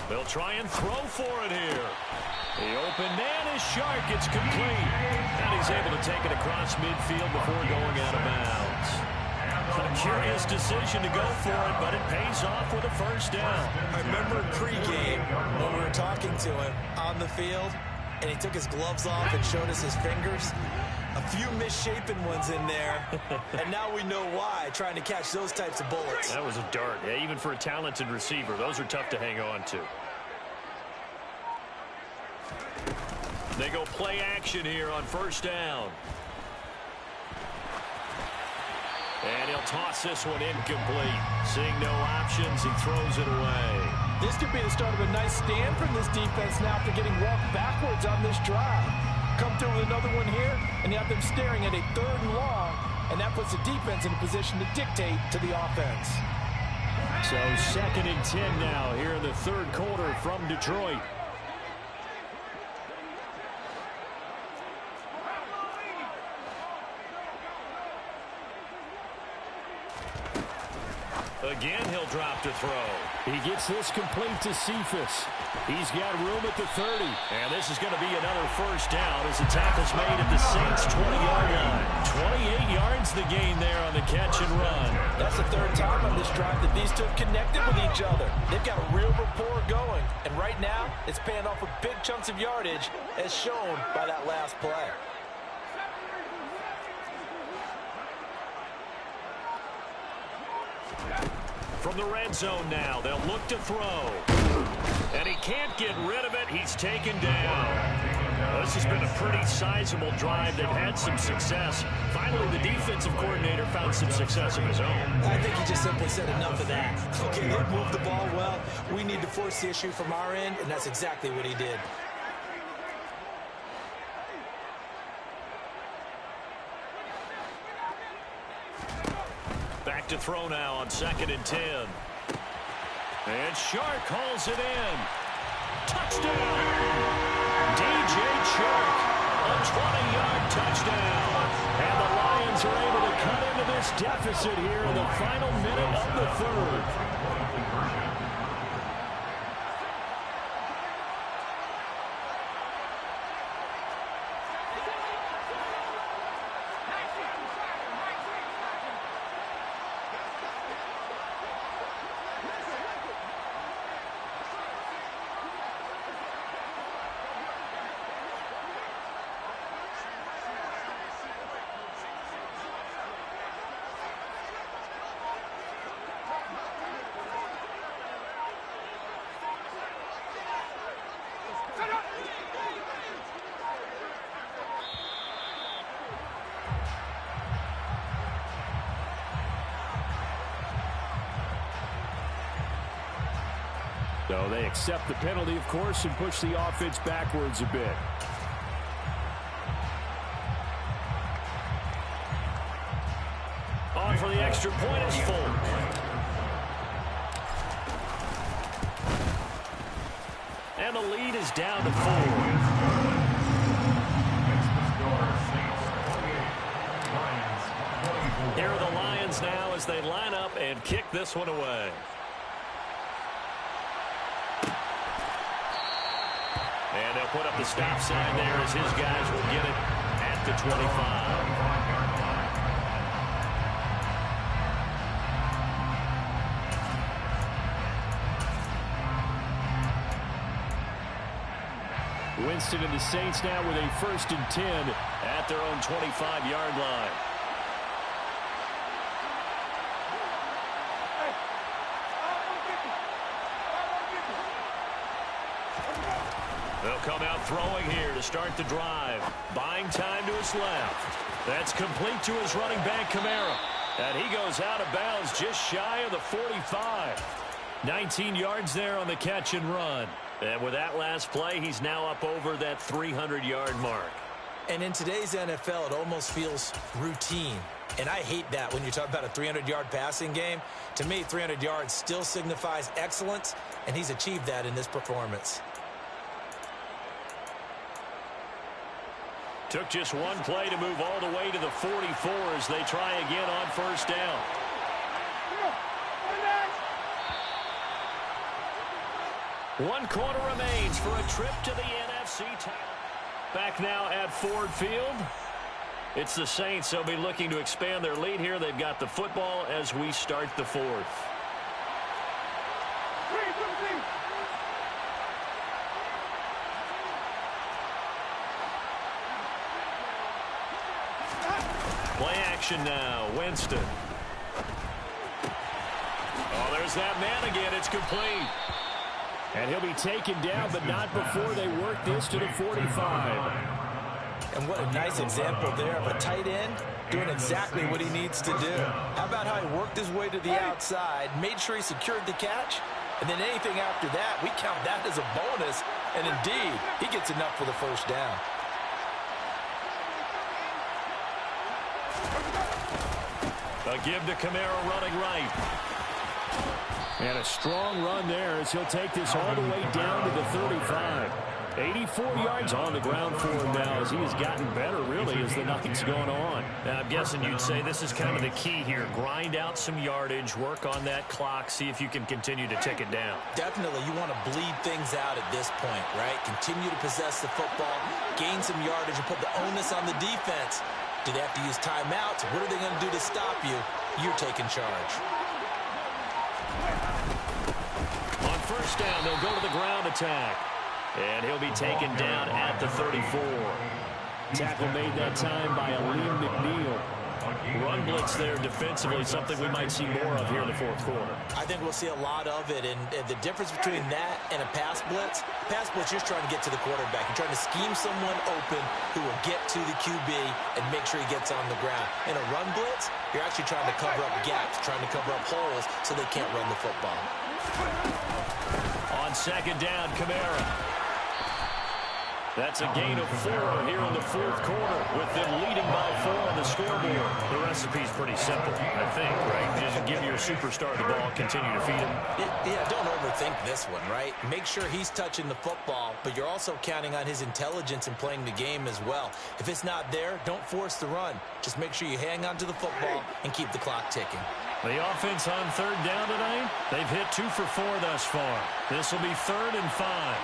They'll try and throw for it here. The open man is Shark. It's complete. And he's able to take it across midfield before going out of bounds. A curious decision to go for it, but it pays off with a 1st down. I remember pregame when we were talking to him on the field, and he took his gloves off and showed us his fingers. A few misshapen ones in there, and now we know why, trying to catch those types of bullets. That was a dart. Yeah, even for a talented receiver, those are tough to hang on to. They go play action here on first down. And he'll toss this one incomplete. Seeing no options, he throws it away. This could be the start of a nice stand from this defense now after getting walked backwards on this drive. Come through with another one here, and you have them staring at a 3rd and long, and that puts the defense in a position to dictate to the offense. So 2nd and 10 now here in the 3rd quarter from Detroit. Again, he'll drop to throw. He gets this complete to Cephas. He's got room at the 30. And this is going to be another first down as the tackle's made at the Saints' 20-yard line. 28 yards the gain there on the catch and run. That's the 3rd time on this drive that these two have connected with each other. They've got a real rapport going. And right now, it's paying off with big chunks of yardage as shown by that last play. From the red zone now, they'll look to throw. And he can't get rid of it. He's taken down. This has been a pretty sizable drive. They've had some success. Finally, the defensive coordinator found some success of his own. I think he just simply said enough of that. Okay, they've moved the ball well. We need to force the issue from our end, and that's exactly what he did. Back to throw now on 2nd and 10. And Chark calls it in. Touchdown! DJ Chark, a 20-yard touchdown. And the Lions are able to cut into this deficit here in the final minute of the 3rd. So they accept the penalty, of course, and push the offense backwards a bit. On for the extra point is Folk. And the lead is down to 4. Here are the Lions now as they line up and kick this one away. And they'll put up the stop sign there as his guys will get it at the 25. Winston and the Saints now with a 1st and 10 at their own 25-yard line. They'll come out throwing here to start the drive. Buying time to his left. That's complete to his running back, Kamara. And he goes out of bounds just shy of the 45. 19 yards there on the catch and run. And with that last play, he's now up over that 300-yard mark. And in today's NFL, it almost feels routine. And I hate that when you talk about a 300-yard passing game. To me, 300 yards still signifies excellence, and he's achieved that in this performance. Took just one play to move all the way to the 44 as they try again on first down. One quarter remains for a trip to the NFC title. Back now at Ford Field. It's the Saints. They'll be looking to expand their lead here. They've got the football as we start the 4th. action now. Winston. Oh, there's that man again. It's complete. And he'll be taken down, but not before they work this to the 45. And what a nice example there of a tight end doing exactly what he needs to do. How about how he worked his way to the outside, made sure he secured the catch, and then anything after that, we count that as a bonus. And indeed, he gets enough for the first down. A give to Kamara running right. And a strong run there as he'll take this all the way down to the 35. 84 yards on the ground for him now as he has gotten better, really, as the night's gone on. Now, I'm guessing you'd say this is kind of the key here. Grind out some yardage, work on that clock, see if you can continue to tick it down. Definitely, you want to bleed things out at this point, right? Continue to possess the football, gain some yardage, and put the onus on the defense. Do they have to use timeouts? What are they going to do to stop you? You're taking charge. On first down, they'll go to the ground attack. And he'll be taken down at the 34. Tackle made that time by Aleem McNeil. Run blitz there defensively, something we might see more of here in the fourth quarter. I think we'll see a lot of it, and the difference between that and a pass blitz, you're just trying to get to the quarterback. You're trying to scheme someone open who will get to the QB and make sure he gets on the ground. In a run blitz, you're actually trying to cover up gaps, trying to cover up holes so they can't run the football. On second down, Kamara. That's a gain of 4 here in the fourth quarter with them leading by 4 on the scoreboard. The recipe's pretty simple, I think, right? Just give your superstar the ball, continue to feed him. Yeah, don't overthink this one, right? Make sure he's touching the football, but you're also counting on his intelligence in playing the game as well. If it's not there, don't force the run. Just make sure you hang on to the football and keep the clock ticking. The offense on third down tonight, they've hit 2 for 4 thus far. This will be 3rd and 5.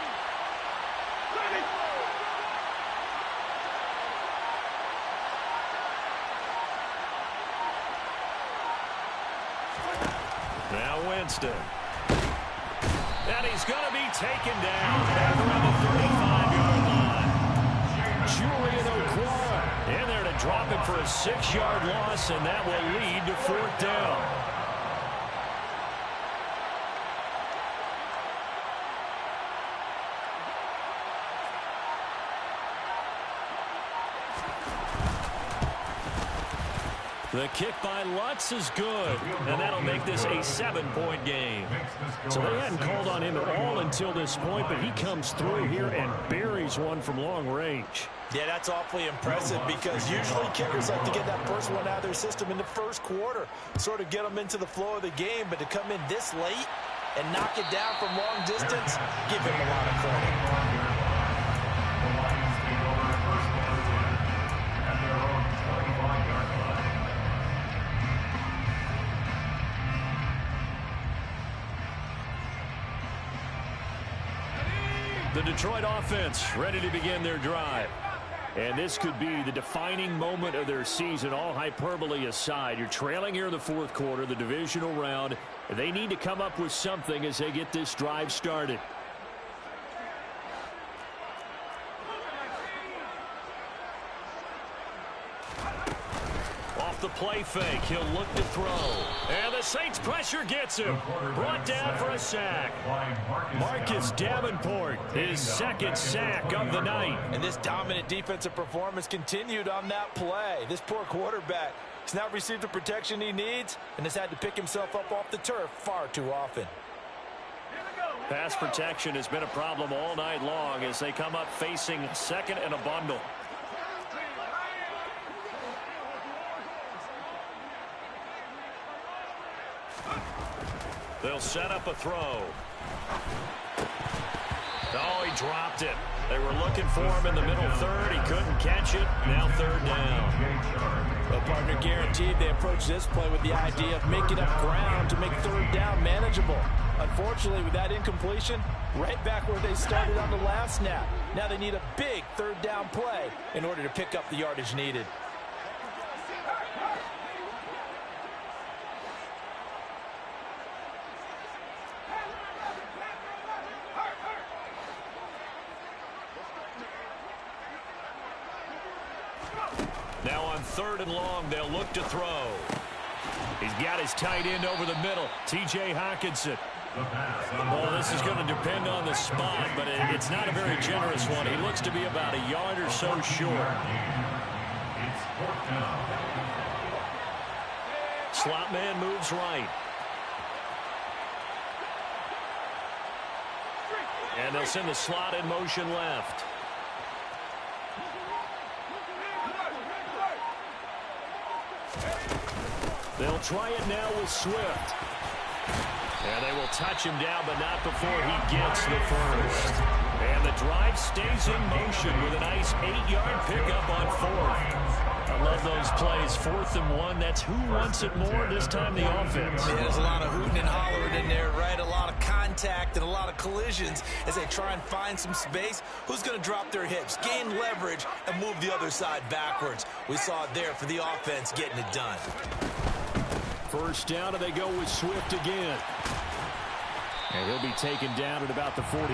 Now Winston. And he's going to be taken down back around the 35-yard line. Julian Okwara in there to drop it for a 6-yard loss, and that will lead to 4th down. The kick by Lutz is good, and that'll make this a 7-point game. So they hadn't called on him at all until this point, but he comes through here and buries one from long range. Yeah, that's awfully impressive because usually kickers like to get that first one out of their system in the first quarter, sort of get them into the flow of the game, but to come in this late and knock it down from long distance, give him a lot of credit. The Detroit offense ready to begin their drive. And this could be the defining moment of their season, all hyperbole aside. You're trailing here in the fourth quarter, the divisional round. They need to come up with something as they get this drive started. Off the play fake, he'll look to throw. And the Saints pressure gets him. Brought down for a sack. Marcus Davenport, his 2nd sack of the night. And this dominant defensive performance continued on that play. This poor quarterback has not received the protection he needs and has had to pick himself up off the turf far too often. Pass protection has been a problem all night long as they come up facing 2nd and a bundle. They'll set up a throw. Oh, he dropped it. They were looking for him in the middle third. He couldn't catch it. Now 3rd down. Well, partner, guaranteed they approach this play with the idea of making up ground to make 3rd down manageable. Unfortunately, with that incompletion, right back where they started on the last snap. Now they need a big 3rd down play in order to pick up the yardage needed. Now on 3rd and long, they'll look to throw. He's got his tight end over the middle, T.J. Hockenson. Well, this is going to depend on the spot, but it's not a very generous one. He looks to be about a yard or so short. Slot man moves right. And they'll send the slot in motion left. They'll try it now with Swift. And they will touch him down, but not before he gets the first. And the drive stays in motion with a nice 8-yard pickup on 4th. I love those plays. 4th and 1. That's who wants it more, this time the offense. Yeah, there's a lot of hooting and hollering in there, right? A lot of contact and a lot of collisions as they try and find some space. Who's going to drop their hips, gain leverage, and move the other side backwards? We saw it there for the offense getting it done. First down, and they go with Swift again. And he'll be taken down at about the 45.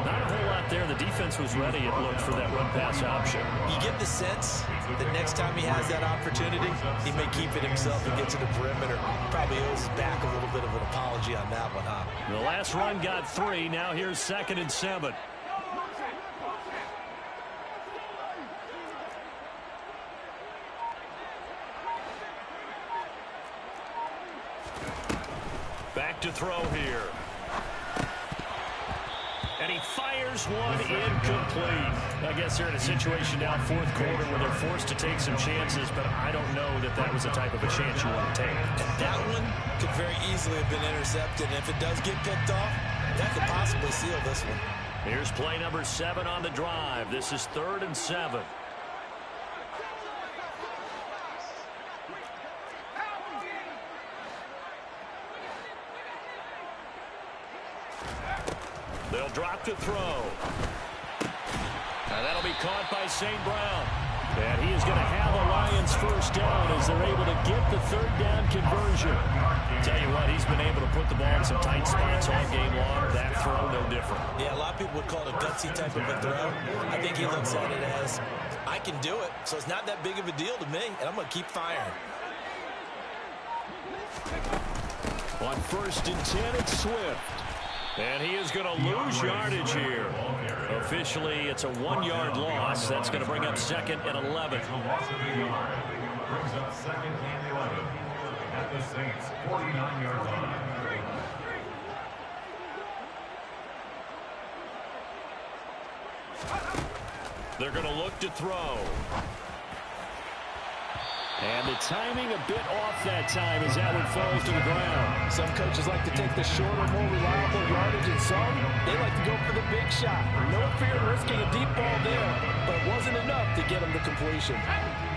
Not a whole lot there. The defense was ready, it looked, for that run-pass option. You get the sense that next time he has that opportunity, he may keep it himself and get to the perimeter. Probably owes his back a little bit of an apology on that one, huh? The last run got 3. Now here's 2nd and 7. Back to throw here. And he fires one incomplete. I guess they're in a situation now, 4th quarter, where they're forced to take some chances, but I don't know that that was the type of a chance you want to take. And that one could very easily have been intercepted. And if it does get picked off, that could possibly seal this one. Here's play number 7 on the drive. This is 3rd and 7. They'll drop to throw. Now that'll be caught by St. Brown. And he is going to have a Lions first down as they're able to get the 3rd down conversion. Tell you what, he's been able to put the ball in some tight spots all game long. That throw, no different. Yeah, a lot of people would call it a gutsy type of a throw. I think he looks at it as, I can do it, so it's not that big of a deal to me, and I'm going to keep firing. On 1st and 10, it's Swift. And he is going to lose yardage here. Officially, it's a 1-yard loss. That's going to bring up 2nd and 11. Brings up 2nd and 11 at the Saints' 49-yard line. They're going to look to throw. And the timing a bit off that time as that one falls to the ground. Some coaches like to take the shorter, more reliable yardage, and some, they like to go for the big shot. No fear of risking a deep ball there, but it wasn't enough to get him to completion.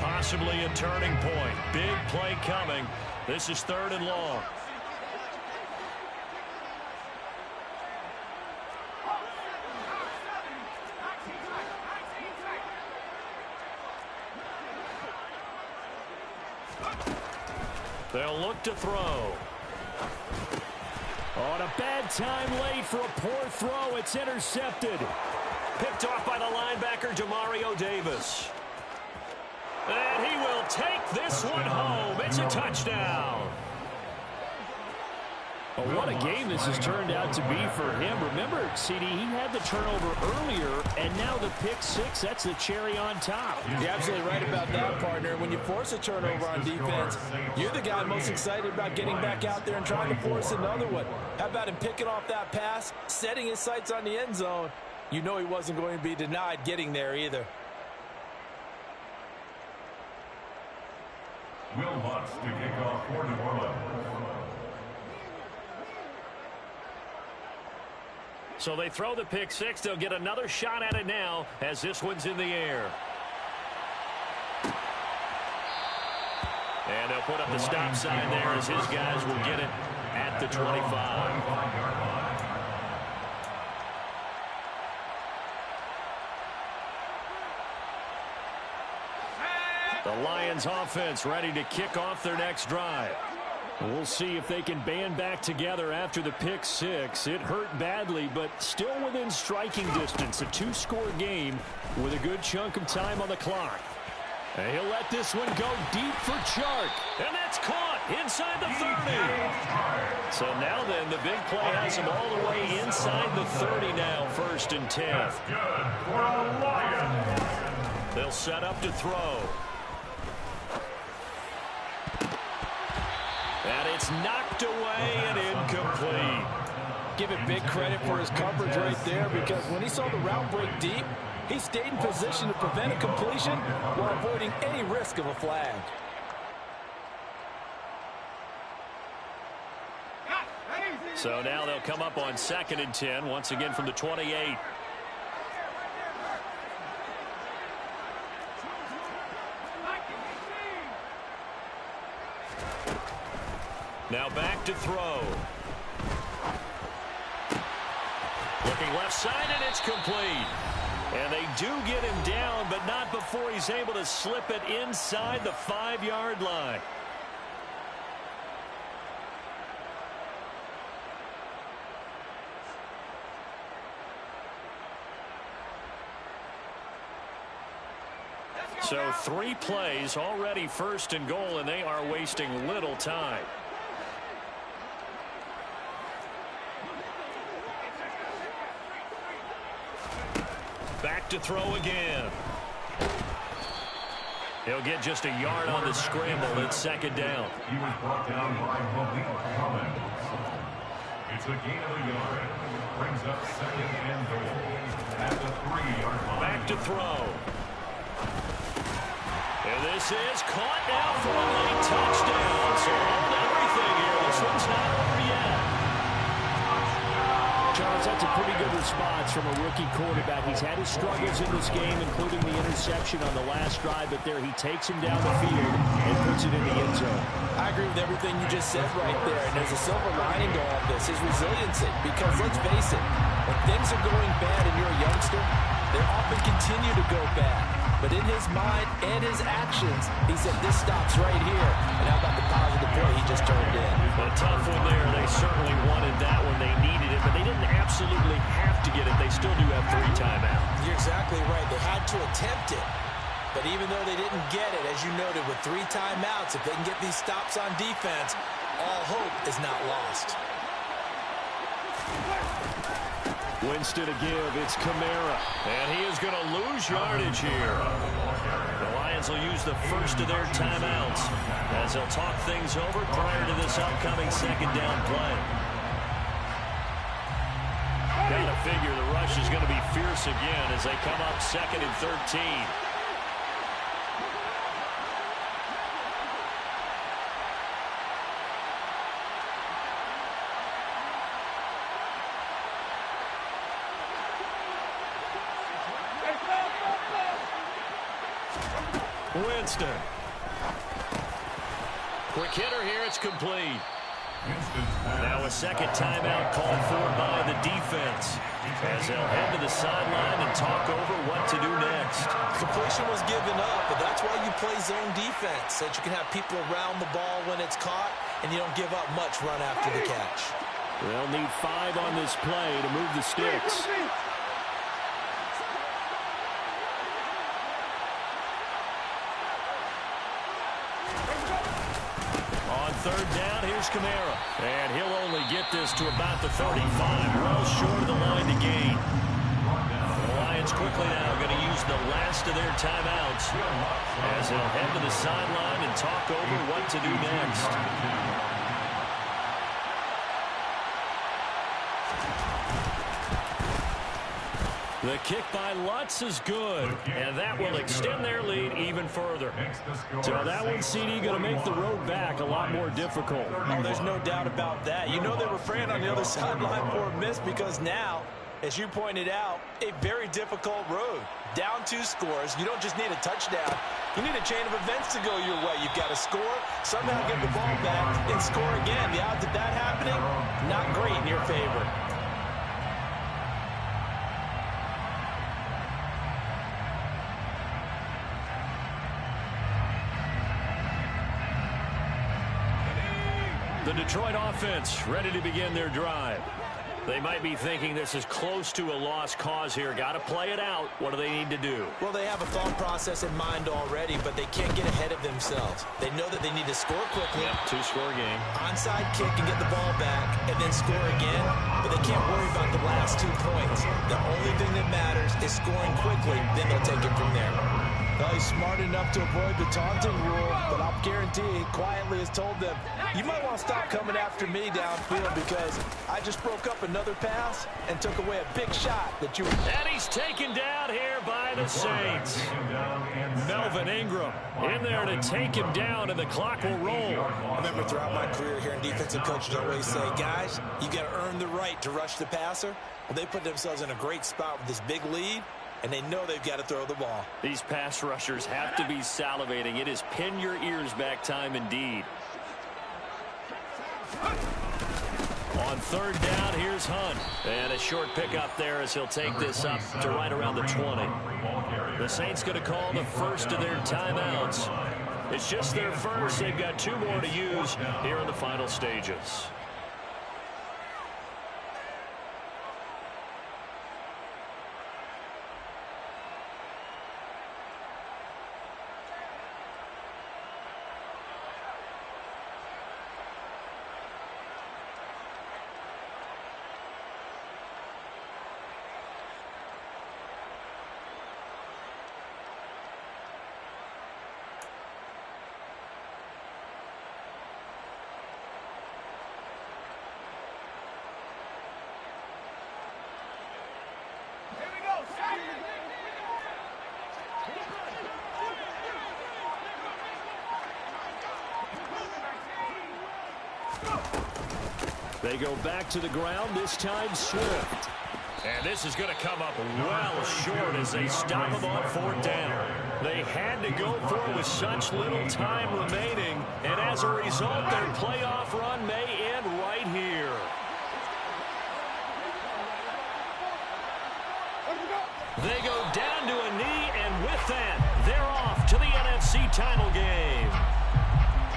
Possibly a turning point. Big play coming. This is 3rd and long. They'll look to throw. On a bad time late for a poor throw. It's intercepted. Picked off by the linebacker, Demario Davis. And he will take this one home. It's a touchdown. Well, what a game this has turned out to be for him. Remember, CD, he had the turnover earlier, and now the pick 6, that's the cherry on top. You're absolutely right about that, partner. When you force a turnover on defense, you're the guy most excited about getting back out there and trying to force another one. How about him picking off that pass, setting his sights on the end zone? You know he wasn't going to be denied getting there either. Will Lutz to kick off for New Orleans. So they throw the pick 6. They'll get another shot at it now as this one's in the air. And they'll put up the stop sign there as his guys will get it at the 25. The Lions offense ready to kick off their next drive. We'll see if they can band back together after the pick 6. It hurt badly, but still within striking distance. A 2-score game with a good chunk of time on the clock. And he'll let this one go deep for Chark. And that's caught inside the 30. So now then, the big play has him all the way inside the 30 now, 1st and 10. That's good for the Lions. They'll set up to throw. And it's knocked away and incomplete. Give it big credit for his coverage right there, because when he saw the route break deep, he stayed in position to prevent a completion while avoiding any risk of a flag. So now they'll come up on 2nd and 10, once again from the 28. Now back to throw. Looking left side, and it's complete. And they do get him down, but not before he's able to slip it inside the 5-yard line. So 3 plays, already 1st and goal, and they are wasting little time. Back to throw again. He'll get just a yard on the scramble. It's 2nd down. He was brought down by Malik Collins. It's a gain of a yard. Brings up 2nd and goal at the 3-yard line. Back to throw. And this is caught now for a late touchdown. So hold everything here. This one's not over yet. Charles, that's a pretty good response from a rookie quarterback. He's had his struggles in this game, including the interception on the last drive, but there he takes him down the field and puts it in the end zone. I agree with everything you just said right there, and there's a silver lining to all this, his resiliency, because let's face it, when things are going bad and you're a youngster, they often continue to go bad. But in his mind and his actions, he said, this stops right here. And how about the positive play he just turned in? A tough one there. They certainly wanted that one. They needed it, but they didn't absolutely have to get it. They still do have 3 timeouts. You're exactly right. They had to attempt it. But even though they didn't get it, as you noted, with 3 timeouts, if they can get these stops on defense, all hope is not lost. Winston to give. It's Kamara. And he is going to lose yardage here. The Lions will use the first of their timeouts as they'll talk things over prior to this upcoming 2nd down play. Gotta figure the rush is going to be fierce again as they come up 2nd and 13. Winston. Quick hitter here. It's complete. Now a 2nd timeout called for by the defense as they'll head to the sideline and talk over what to do next. Completion was given up, but that's why you play zone defense, so that you can have people around the ball when it's caught and you don't give up much run after the catch. They'll need 5 on this play to move the sticks. On 3rd down, here's Kamara. And he'll only get this to about the 35, well short of the line to gain. The Lions quickly now going to use the last of their timeouts as they'll head to the sideline and talk over what to do next. The kick by Lutz is good, and that will extend their lead even further. So that one, CD, going to make the road back a lot more difficult. Oh, there's no doubt about that. You know they were praying on the other sideline for a miss because now, as you pointed out, a very difficult road. Down 2 scores. You don't just need a touchdown. You need a chain of events to go your way. You've got to score, somehow get the ball back, and score again. The odds of that happening, not great in your favor. The Detroit offense ready to begin their drive. They might be thinking this is close to a lost cause here. Got to play it out. What do they need to do? Well, they have a thought process in mind already, but they can't get ahead of themselves. They know that they need to score quickly. Yep, two-score game. Onside kick and get the ball back, and then score again. But they can't worry about the last 2 points. The only thing that matters is scoring quickly. Then they'll take it from there. Well, he's smart enough to avoid the taunting rule, but I'll guarantee he quietly has told them, you might want to stop coming after me downfield because I just broke up another pass and took away a big shot that you were... And he's taken down here by the Saints. Melvin Ingram in there to take him down, and the clock will roll. I remember throughout my career here in defensive coaches always say, guys, you got to earn the right to rush the passer. Well, they put themselves in a great spot with this big lead, and they know they've got to throw the ball. These pass rushers have to be salivating. It is pin your ears back time indeed. On third down, here's Hunt. And a short pickup there as he'll take this up to right around the 20. The Saints going to call the first of their timeouts. It's just their first. They've got 2 more to use here in the final stages. They go back to the ground, this time Swift. And this is going to come up well short as they stop him on 4th down. They had to go for it with such little time remaining, and as a result, their playoff run may end right here. They go down to a knee, and with that, they're off to the NFC title game.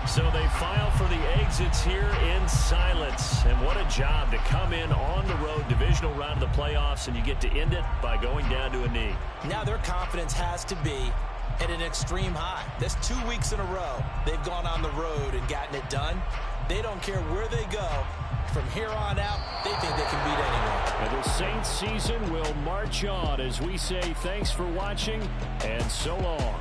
So they file for the exits here in silence. And what a job to come in on the road, divisional round of the playoffs, and you get to end it by going down to a knee. Now their confidence has to be at an extreme high. That's 2 weeks in a row they've gone on the road and gotten it done. They don't care where they go. From here on out, they think they can beat anyone. And the Saints season will march on as we say thanks for watching and so long.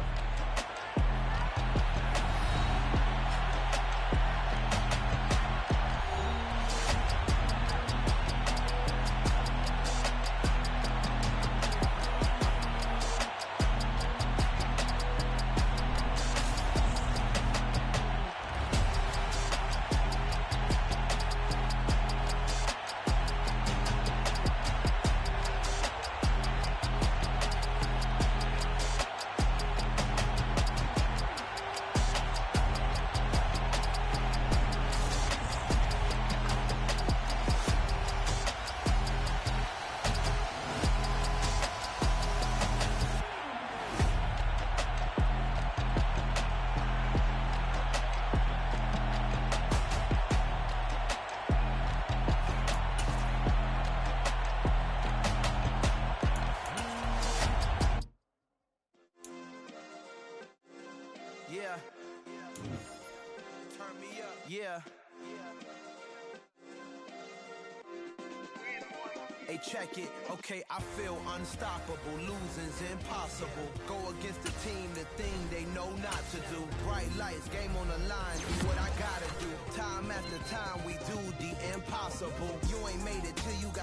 Yeah. Turn me up. Yeah. Hey, check it. Okay, I feel unstoppable. Losing's impossible. Go against the team, the thing they know not to do. Bright lights, game on the line. Do what I gotta do. Time after time, we do the impossible. You ain't made it till you got